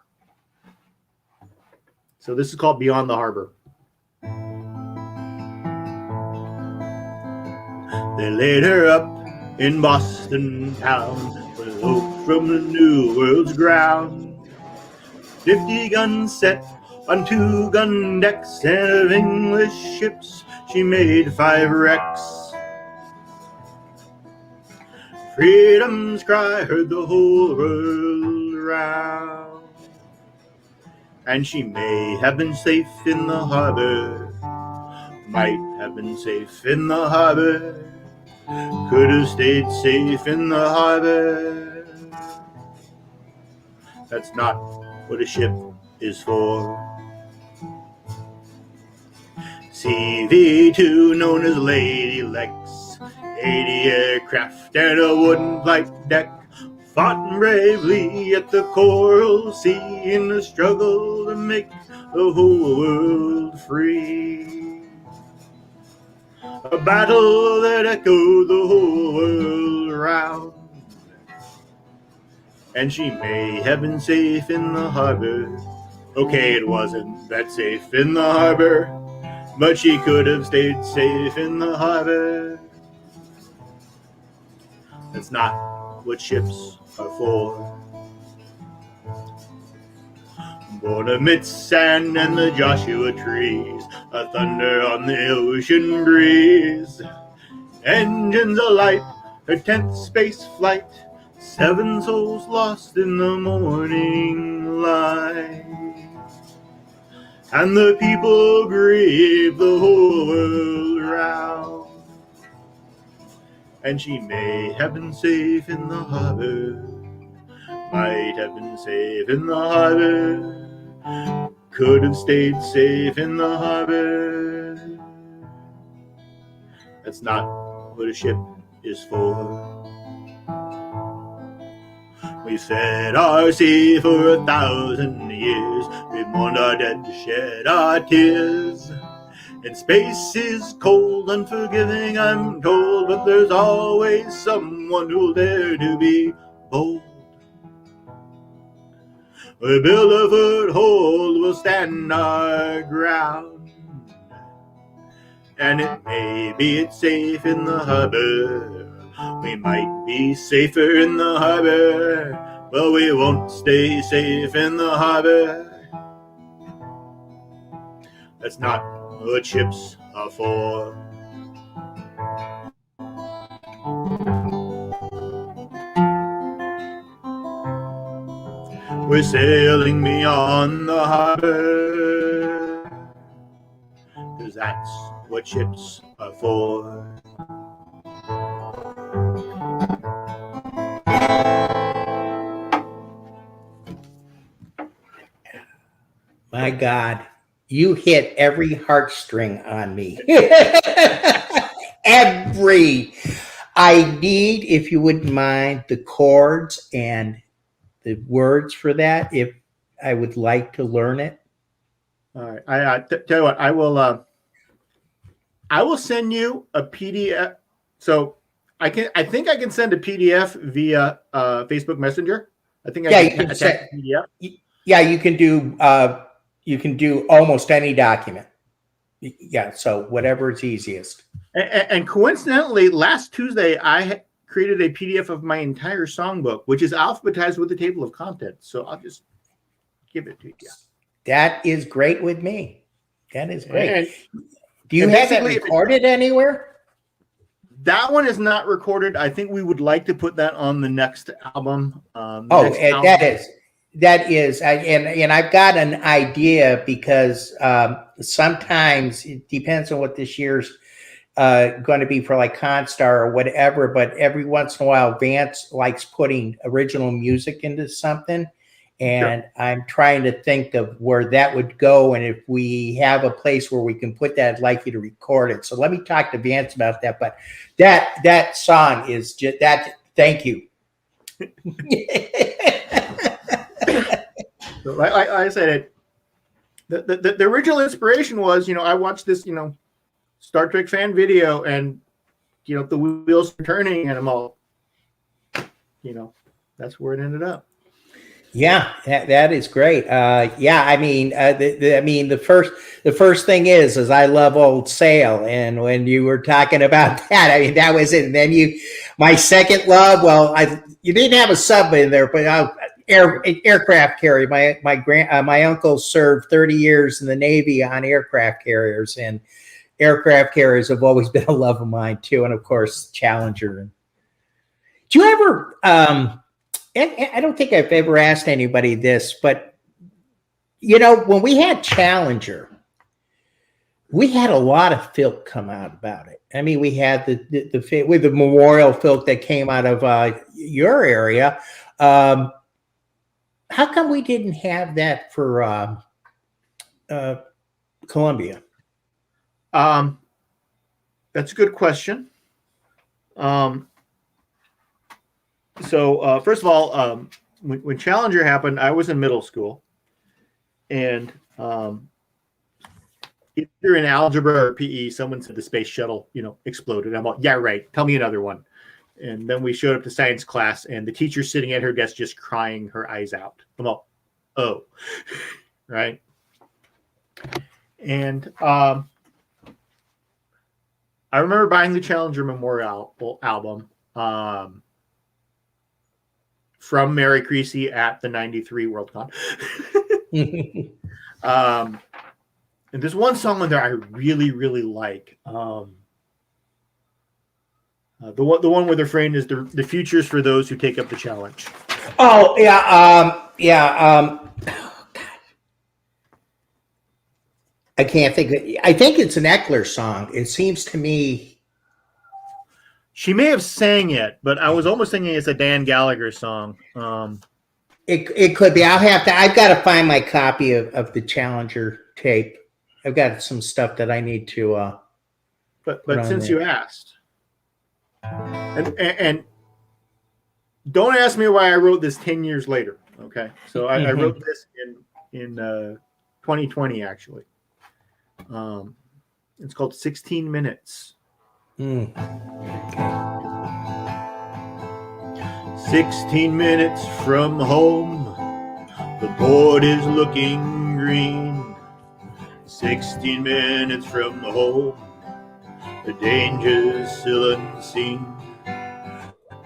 So this is called "Beyond the Harbor." They laid her up in Boston town, below from the New World's ground. 50 guns set on 2 gun decks, and of English ships she made 5 wrecks. Freedom's cry heard the whole world around, and she may have been safe in the harbor, might have been safe in the harbor, could have stayed safe in the harbor. That's not what a ship is for. CV2, known as Lady Lex, 80 aircraft and a wooden flight deck, fought bravely at the Coral Sea in the struggle to make the whole world free. A battle that echoed the whole world around, and she may have been safe in the harbor. Okay, it wasn't that safe in the harbor, but she could have stayed safe in the harbor. That's not what ships are for. Born amidst sand and the Joshua trees, a thunder on the ocean breeze, engines alight, her 10th space flight, 7 souls lost in the morning light. and the people grieve the whole world round. And she may have been safe in the harbor, might have been safe in the harbor, could have stayed safe in the harbor. That's not what a ship is for. We fed our sea for 1,000 years. We mourned our dead, shed our tears. And space is cold, unforgiving, I'm told, but there's always someone who'll dare to be bold. We build a foothold, we'll stand our ground. And it may be it's safe in the harbor. We might be safer in the harbor, but we won't stay safe in the harbor. That's not what ships are for. We're sailing beyond the harbor, 'cause that's what ships are for. My God, you hit every heartstring on me. Every. I need, if you wouldn't mind, the chords and the words for that, if I would like to learn it. All right. Tell you what, I will send you a PDF. So I think I can send a PDF via Facebook Messenger. I think I can attach a PDF. Yeah, you can do almost any document. Yeah, so whatever is easiest. And coincidentally, last Tuesday I created a PDF of my entire songbook, which is alphabetized with the table of contents. So I'll just give it to you. That is great with me. That is great. And, do you have it recorded anywhere? That one is not recorded. I think we would like to put that on the next album. That is, and I've got an idea because sometimes it depends on what this year's going to be for like Constar or whatever, but every once in a while Vance likes putting original music into something, and sure. I'm trying to think of where that would go, and if we have a place where we can put that, I'd like you to record it. So let me talk to Vance about that, but that song is just that. Thank you. So like I said, the original inspiration was, I watched this, Star Trek fan video, and, the wheels are turning, and I'm all, that's where it ended up. Yeah, that is great. The first thing is I love Old Sail, and when you were talking about that, that was it. And then my second love. Well, you didn't have a sub in there, but aircraft carrier. My uncle served 30 years in the Navy on aircraft carriers, and aircraft carriers have always been a love of mine too. And of course, Challenger. Do you ever? And I don't think I've ever asked anybody this, but when we had Challenger, we had a lot of Filk come out about it. I mean, we had the memorial Filk that came out of your area. How come we didn't have that for Columbia? That's a good question. So first of all, when Challenger happened, I was in middle school, and either in algebra or PE, someone said the space shuttle, exploded. I'm like, yeah, right. Tell me another one. And then we showed up to science class, and the teacher's sitting at her desk just crying her eyes out. I'm like, oh, right. And I remember buying the Challenger Memorial album from Mary Creasy at the 93 Worldcon. And there's one song on there I really, really like. The one where the refrain is the future's for those who take up the challenge. Oh, yeah. Oh, God. I can't think. I think it's an Eckler song. It seems to me. She may have sang it, but I was almost thinking it's a Dan Gallagher song. It could be. I've got to find my copy of the Challenger tape. I've got some stuff that I need to. But since you asked, and don't ask me why I wrote this 10 years later. Okay, so I wrote this in 2020 actually. It's called 16 Minutes. 16 minutes from home, the board is looking green. 16 minutes from home, the danger's still unseen.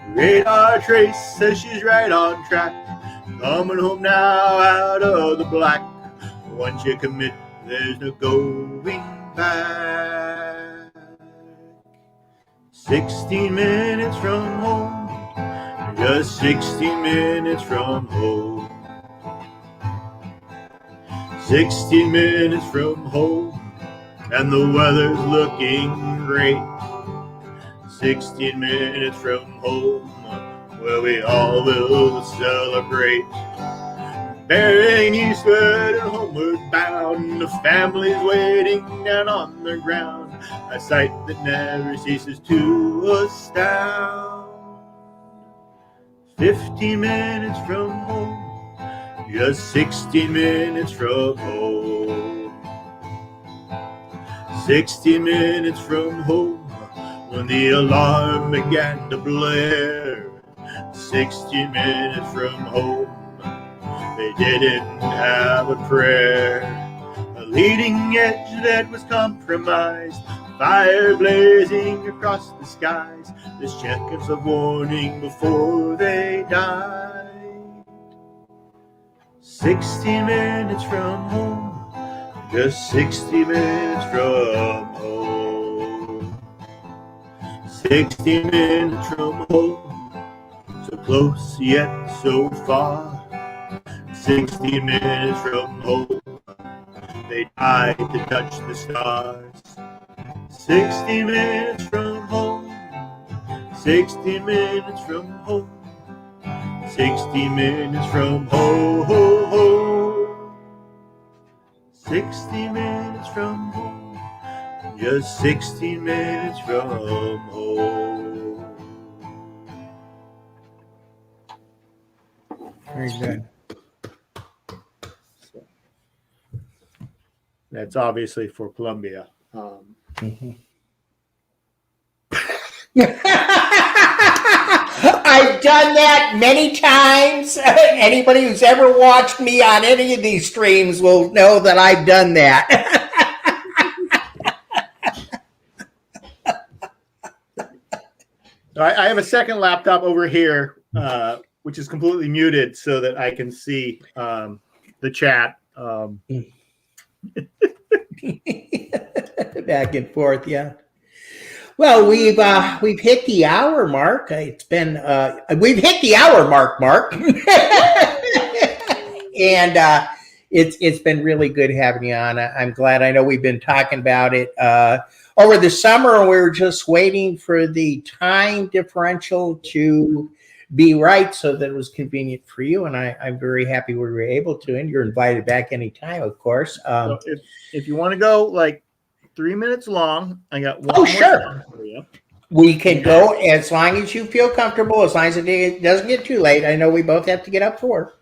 Radar trace says she's right on track, coming home now out of the black. Once you commit, there's no going back. 16 minutes from home, just 16 minutes from home. 16 minutes from home, and the weather's looking great. 16 minutes from home, where we all will celebrate. Bearing eastward and homeward bound, the family's waiting down on the ground, a sight that never ceases to astound. 15 minutes from home, just 16 minutes from home. 16 minutes from home, when the alarm began to blare. 16 minutes from home, they didn't have a prayer. A leading edge that was compromised, fire blazing across the skies. This seconds of warning before they died. 16 minutes from home, just 60 minutes from home. 60 minutes from home, so close yet so far. 60 minutes from home, they died to touch the stars. 60 minutes from home, 60 minutes from home, 60 minutes from home. 60 minutes from home, just 60 minutes from home. Very good. That's obviously for Columbia. I've done that many times. Anybody who's ever watched me on any of these streams will know that I've done that. I have a second laptop over here, which is completely muted so that I can see the chat. Back and forth, yeah. Well, we've hit the hour mark. It's been we've hit the hour mark, Mark, and it's been really good having you on. I'm glad. I know we've been talking about it over the summer, and we were just waiting for the time differential to be right so that it was convenient for you. And I'm very happy we were able to. And you're invited back anytime, of course. So if you want to go like 3 minutes long, I got one. Oh, sure. For you. We can go as long as you feel comfortable, as long as it doesn't get too late. I know we both have to get up for.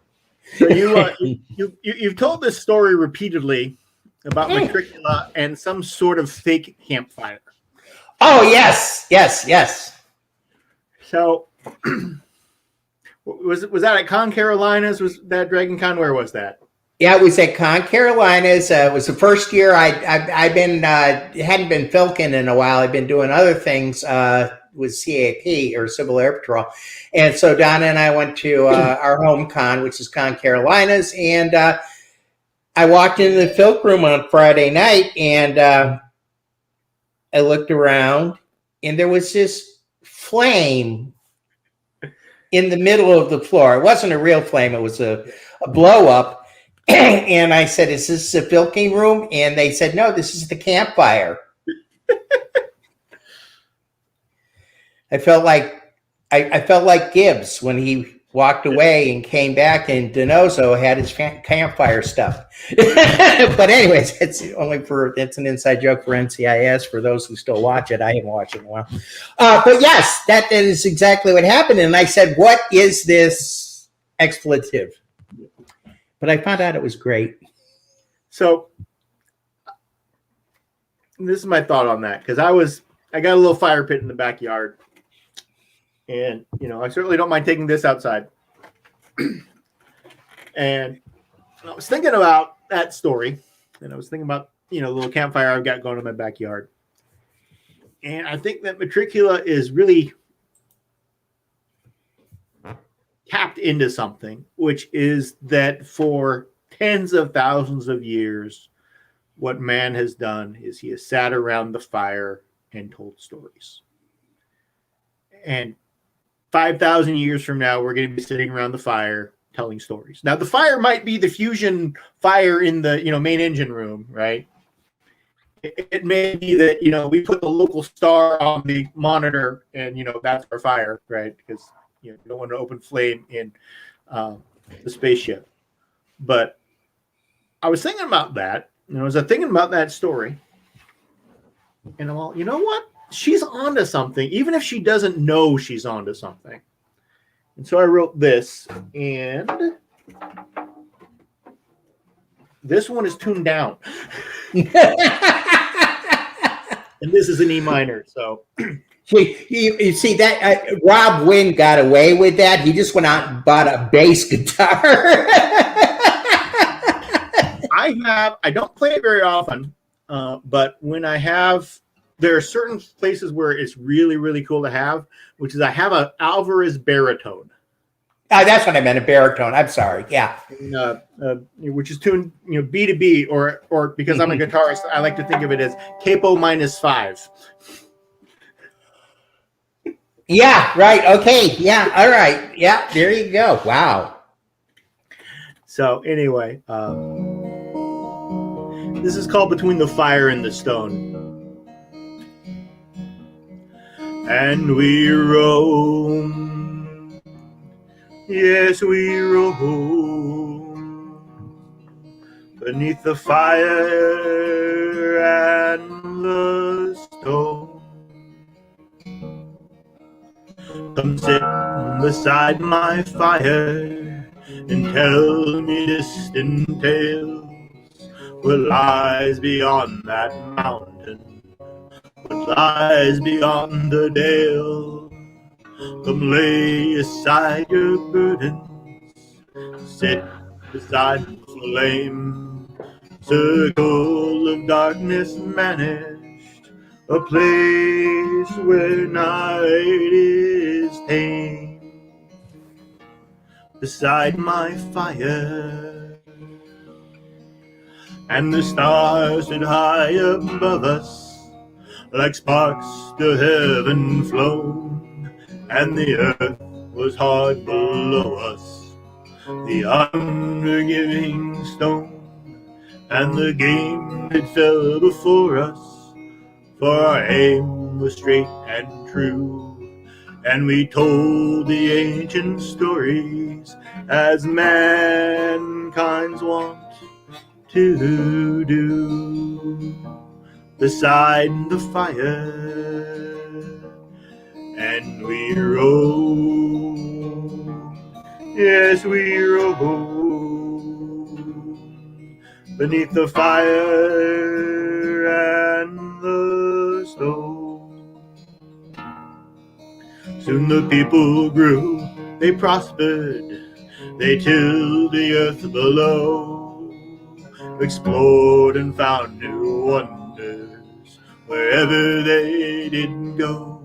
So you've told this story repeatedly about matricula and some sort of fake campfire. Oh, yes. So was that at Con Carolinas? Was that Dragon Con? Where was that? Yeah, it was at Con Carolinas. It was the first year I've been hadn't been Filking in a while. I've been doing other things with CAP or Civil Air Patrol, and so Donna and I went to our home con, which is Con Carolinas, and I walked into the Filk room on Friday night, and I looked around, and there was this flame in the middle of the floor. It wasn't a real flame; it was a blow up. And I said, is this a Filking room? And they said, no, this is the campfire. I felt like Gibbs when he walked away and came back, and Donoso had his campfire stuff. But anyways, it's an inside joke for NCIS for those who still watch it. I haven't watched it in a while. But yes, that is exactly what happened. And I said, what is this expletive? But I found out it was great. So this is my thought on that, because I got a little fire pit in the backyard. And, I certainly don't mind taking this outside. And I was thinking about that story. And I was thinking about, the little campfire I've got going in my backyard. And I think that Matricula is really tapped into something, which is that for tens of thousands of years, what man has done is he has sat around the fire and told stories. And 5,000 years from now, we're going to be sitting around the fire telling stories. Now, the fire might be the fusion fire in the main engine room, right? It may be that we put the local star on the monitor, and that's our fire, right? Because you don't want to open flame in the spaceship. But I was thinking about that, and I was thinking about that story, and I'm all, you know what? She's onto something, even if she doesn't know she's onto something. And so I wrote this, and this one is tuned down. And this is an E minor, so. You see that Rob Wynn got away with that. He just went out and bought a bass guitar. I don't play it very often, but when I have, there are certain places where it's really, really cool to have, which is I have an Alvarez baritone. That's what I meant, a baritone. I'm sorry. Yeah. Which is tuned, B to B, or because I'm a guitarist, I like to think of it as capo -5. Yeah, right. Okay. Yeah. All right. Yeah. There you go. Wow. So anyway, this is called Between the Fire and the Stone. And we roam, yes, we roam beneath the fire and the stone. Come sit beside my fire and tell me distant tales. What lies beyond that mountain? What lies beyond the dale? Come lay aside your burdens, sit beside the flame. Circle of darkness vanished, a place where night is tame. Beside my fire, and the stars stood high above us, like sparks to heaven flown, and the earth was hard below us, the unforgiving stone, and the game that fell before us, for our aim was straight and true, and we told the ancient stories as mankind's wont to do. Beside the fire, and we roam, yes, we roam beneath the fire and the stone. Soon the people grew, they prospered, they tilled the earth below, explored and found new wonders wherever they did go.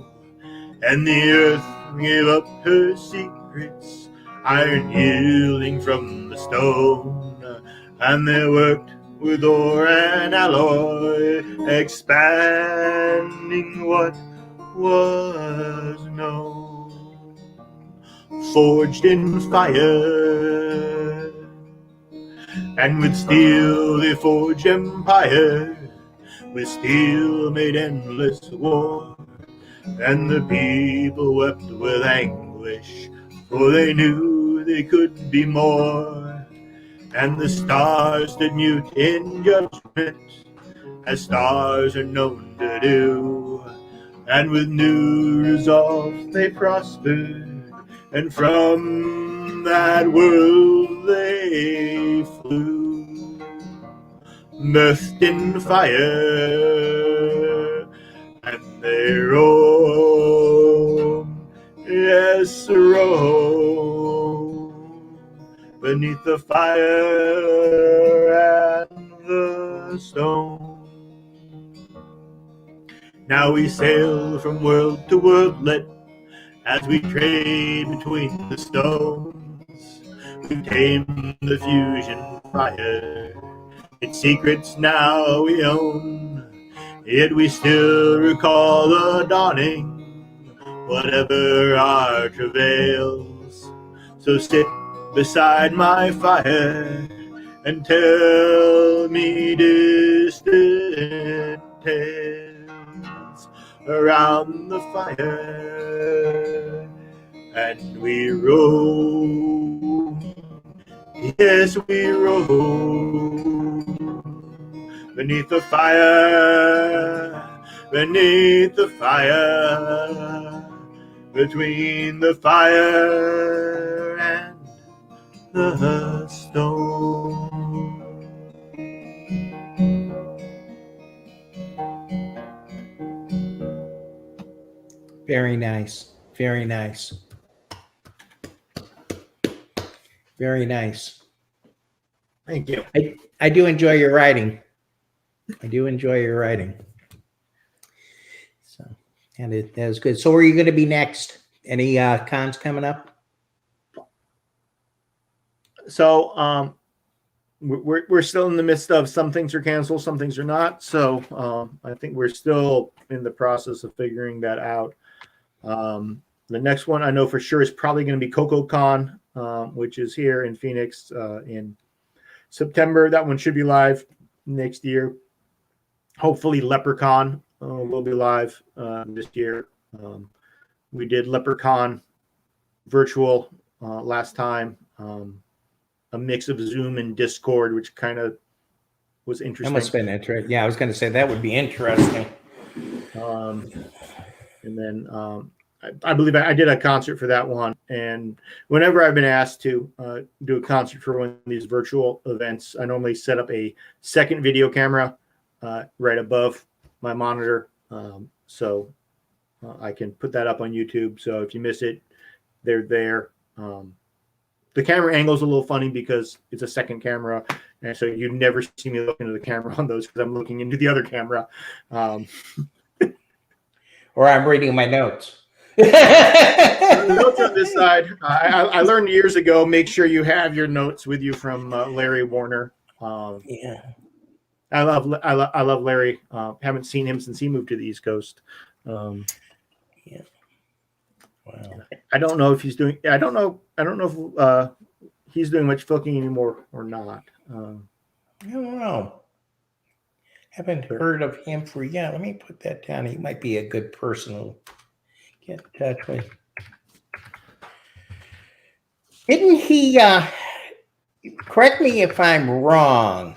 And the earth gave up her secrets, iron yielding from the stone, and they worked with ore and alloy, expanding what was known. Forged in fire, And with steel they forged empire, with steel made endless war. And the people wept with anguish, for they knew they could be more. And the stars stood mute in judgment, as stars are known to do. And with new resolve they prospered, and from that world they flew, mirthed in fire, and they roam, yes, roam, beneath the fire and the stone. Now we sail from world to worldlet, as we trade between the stones. We tame the fusion fire, its secrets now we own. Yet we still recall the dawning, whatever our travails. So sit beside my fire and tell me distant tales around the fire. And we roam, yes, we roam, beneath the fire, beneath the fire, between the fire and the stone. Very nice. Very nice. Very nice. Thank you. I do enjoy your writing. I do enjoy your writing. So, and that was good. So, where are you going to be next? Any cons coming up? So, we're still in the midst of some things are canceled, some things are not. So, I think we're still in the process of figuring that out. The next one I know for sure is probably going to be CopperCon, which is here in Phoenix in September. That one should be live next year. Hopefully Leprechaun will be live this year. We did Leprechaun virtual last time, a mix of Zoom and Discord, which kind of was interesting. That must have been interesting. Yeah, I was going to say that would be interesting. And then I believe I did a concert for that one. And whenever I've been asked to do a concert for one of these virtual events, I normally set up a second video camera right above my monitor. So I can put that up on YouTube. So if you miss it, they're there. The camera angle is a little funny because it's a second camera. And so you never see me look into the camera on those because I'm looking into the other camera. Or I'm reading my notes. The notes on this side, I learned years ago, make sure you have your notes with you from Larry Warner. Yeah. I love Larry. Haven't seen him since he moved to the East Coast. Yeah. Wow. I don't know if he's doing. I don't know if he's doing much filking anymore or not. I don't know. Haven't heard of him for yet. Let me put that down. He might be a good person to get in touch with. Didn't he? Correct me if I'm wrong,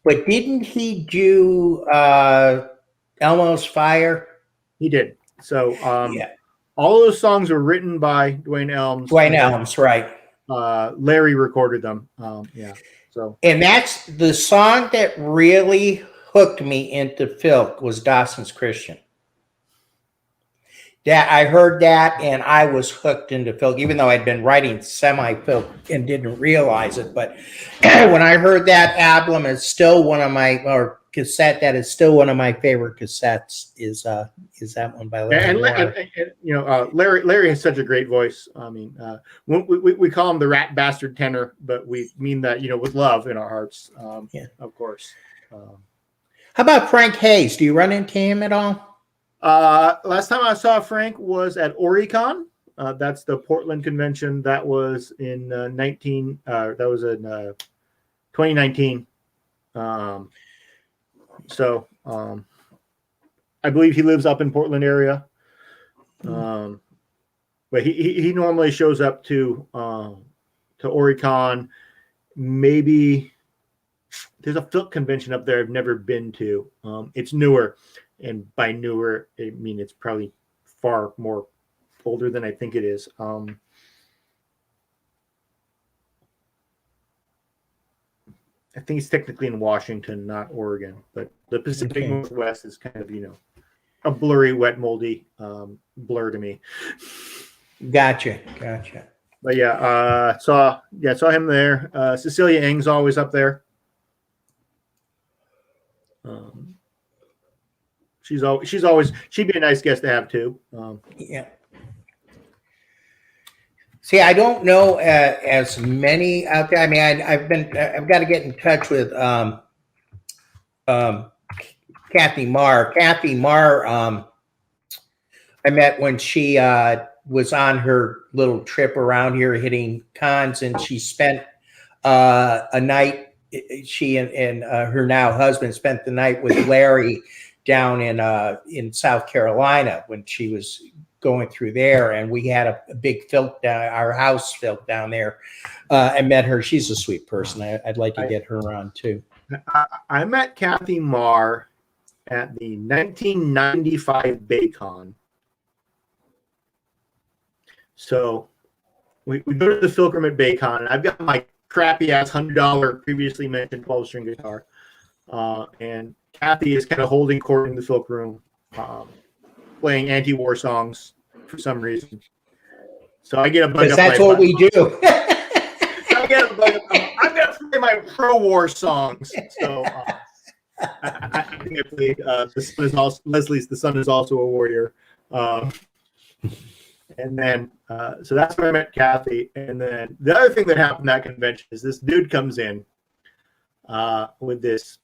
but didn't he do Elmo's Fire? He did. So yeah. All those songs were written by Dwayne Elms. Dwayne Elms, right? Larry recorded them. Yeah. So. And that's the song that really hooked me into Filk was Dawson's Christian. Yeah, I heard that and I was hooked into Filk, even though I'd been writing semi-Filk and didn't realize it. But when I heard that album, it's still one of my, or cassette that is still one of my favorite cassettes is that one by Larry. Larry has such a great voice. I mean, we call him the rat bastard tenor, but we mean that, with love in our hearts. Yeah, of course. How about Frank Hayes? Do you run into him at all? Last time I saw Frank was at Oricon. That's the Portland convention. That was in 2019. I believe he lives up in Portland area. But he normally shows up to Oricon. Maybe there's a Filk convention up there I've never been to. It's newer, and by newer I mean it's probably far more older than I think it is. I think it's technically in Washington, not Oregon, but the Pacific Northwest is kind of, a blurry, wet, moldy blur to me. Gotcha. But yeah, saw him there. Cecilia Ng's always up there. She'd be a nice guest to have too. Yeah. See, I don't know as many out there. I mean, I've got to get in touch with Kathy Marr. Kathy Marr, I met when she was on her little trip around here hitting cons, and she spent a night. She and her now husband spent the night with Larry down in South Carolina when she was going through there, and we had a big Filk down, our house Filk down there. I met her. She's a sweet person. I'd like to get her on too. I met Kathy Marr at the 1995 Baycon. So we go to the Filk room at Baycon, and I've got my crappy ass $100 previously mentioned 12-string guitar, and Kathy is kind of holding court in the Filk room, playing anti-war songs for some reason. So I get a bug up. That's what we do. I get a bug up. I'm going to play my pro-war songs. So I think I played The Sun is also, Leslie's The Sun is Also a Warrior. And then, so that's where I met Kathy. And then the other thing that happened at that convention is this dude comes in with this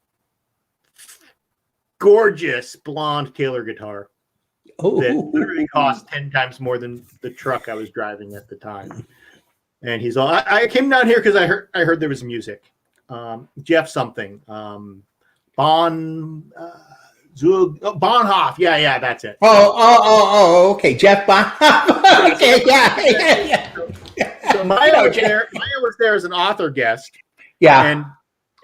gorgeous blonde Taylor guitar that literally cost 10 times more than the truck I was driving at the time. And he's all, I came down here because I heard there was music. Jeff something. Bonhoff. Yeah, that's it. Oh, okay. Jeff Bonhoff. Okay, yeah. So Maya was there as an author guest. Yeah.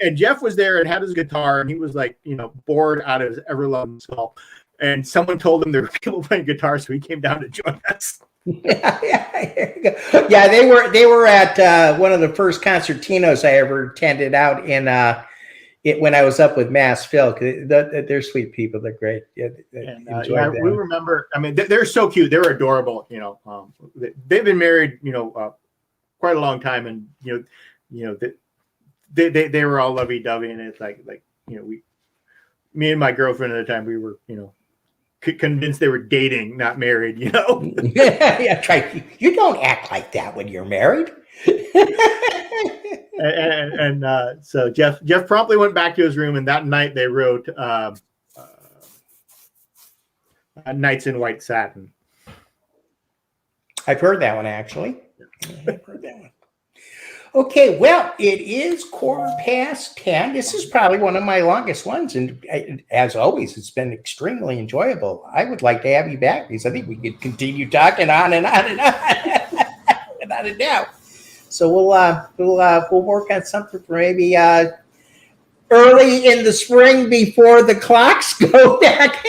And Jeff was there and had his guitar, and he was like, bored out of his ever-loving skull. And someone told him there were people playing guitar, so he came down to join us. Yeah, they were at one of the first concertinos I ever attended out in when I was up with Mass Filk. They're sweet people. They're great. We remember. I mean, they're so cute. They're adorable. They've been married, quite a long time, and they were all lovey-dovey, and it's like me and my girlfriend at the time, we were convinced they were dating, not married. Yeah, try. You don't act like that when you're married. and so Jeff promptly went back to his room, and that night they wrote Nights in White Satin. I've heard that one, actually. I've heard that one. Okay, well, it is 10:15. This is probably one of my longest ones, and as always, it's been extremely enjoyable. I would like to have you back because I think we could continue talking on and on and on without a doubt. So we'll work on something for maybe early in the spring before the clocks go back.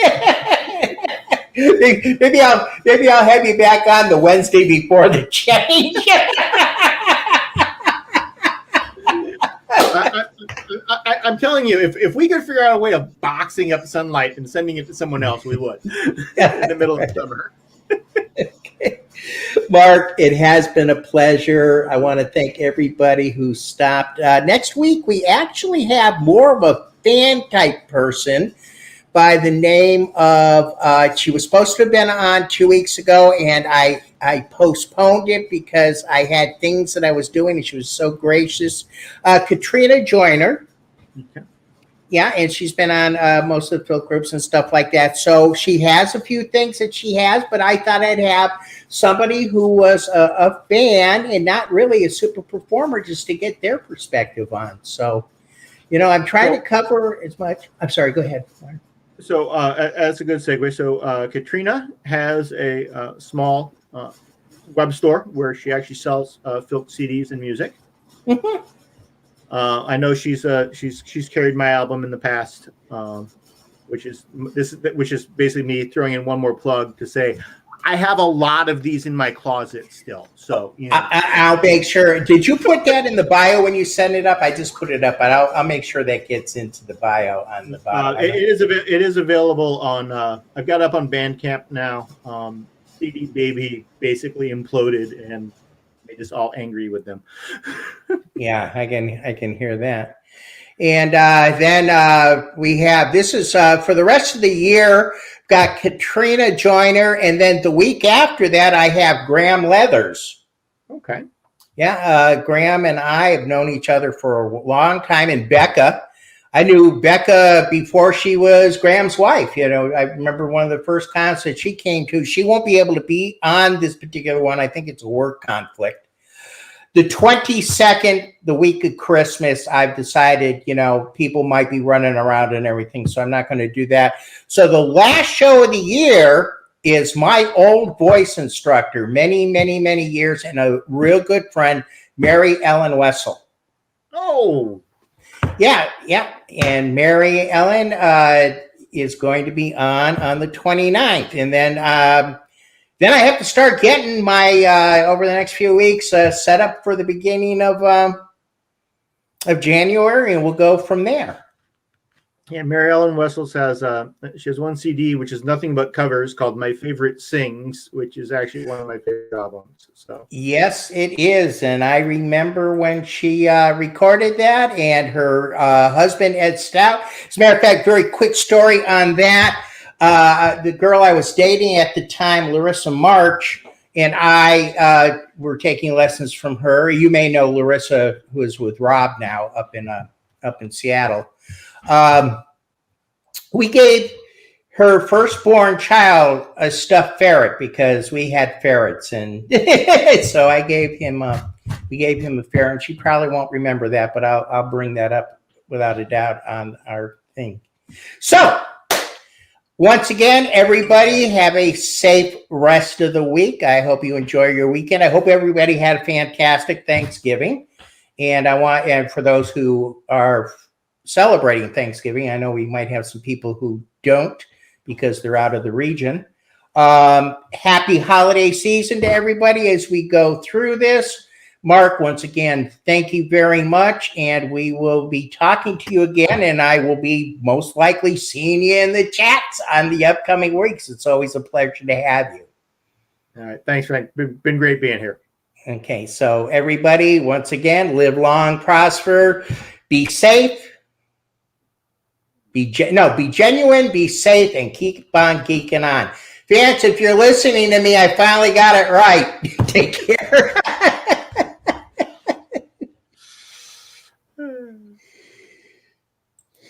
maybe I'll have you back on the Wednesday before the change. I'm telling you, if we could figure out a way of boxing up sunlight and sending it to someone else, we would in the middle of summer. Okay. Mark, it has been a pleasure. I want to thank everybody who stopped. Next week, we actually have more of a fan type person by the name of, she was supposed to have been on 2 weeks ago, and I postponed it because I had things that I was doing, and she was so gracious. Katrina Joyner. Okay. Yeah, and she's been on most of the Filk groups and stuff like that. So she has a few things that she has, but I thought I'd have somebody who was a fan and not really a super performer just to get their perspective on. So, I'm trying to cover as much. I'm sorry, go ahead. So that's a good segue. So Katrina has a small web store where she actually sells Filk CDs and music. I know she's carried my album in the past, which is basically me throwing in one more plug to say I have a lot of these in my closet still. So I'll make sure. Did you put that in the bio when you send it up? I just put it up, but I'll make sure that gets into the bio on the bottom. It is available on. I've got it up on Bandcamp now. CD Baby basically imploded and made us all angry with them. Yeah, I can hear that. And then we have, this is for the rest of the year, got Katrina Joyner, and then the week after that, I have Graham Leathers. Okay. Yeah, Graham and I have known each other for a long time, and Becca. I knew Becca before she was Graham's wife. I remember one of the first cons that she came to. She won't be able to be on this particular one. I think it's a work conflict. The 22nd, the week of Christmas, I've decided, people might be running around and everything, so I'm not going to do that. So the last show of the year is my old voice instructor, many, many, many years, and a real good friend, Mary Ellen Wessel. Oh. Yeah. And Mary Ellen is going to be on the 29th. And then I have to start getting my, over the next few weeks, set up for the beginning of January, and we'll go from there. Yeah, Mary Ellen Wessel says she has one CD, which is nothing but covers, called My Favorite Sings, which is actually one of my favorite albums. So yes, it is. And I remember when she recorded that, and her husband, Ed Stout. As a matter of fact, very quick story on that. The girl I was dating at the time, Larissa March, and I were taking lessons from her. You may know Larissa, who is with Rob now up in Seattle. We gave her firstborn child a stuffed ferret because we had ferrets, and so I gave him we gave him a ferret. And she probably won't remember that, but I'll bring that up without a doubt on our thing. So, once again, everybody have a safe rest of the week. I hope you enjoy your weekend. I hope everybody had a fantastic Thanksgiving. And for those who are celebrating Thanksgiving, I know we might have some people who don't because they're out of the region. Happy holiday season to everybody as we go through this. Mark, once again, thank you very much, and we will be talking to you again, and I will be most likely seeing you in the chats on the upcoming weeks. It's always a pleasure to have you. All right. Thanks, Frank. Been great being here. Okay, so everybody, once again, live long, prosper, be safe, be genuine, be safe, and keep on geeking on. Vance, if you're listening to me, I finally got it right. Take care.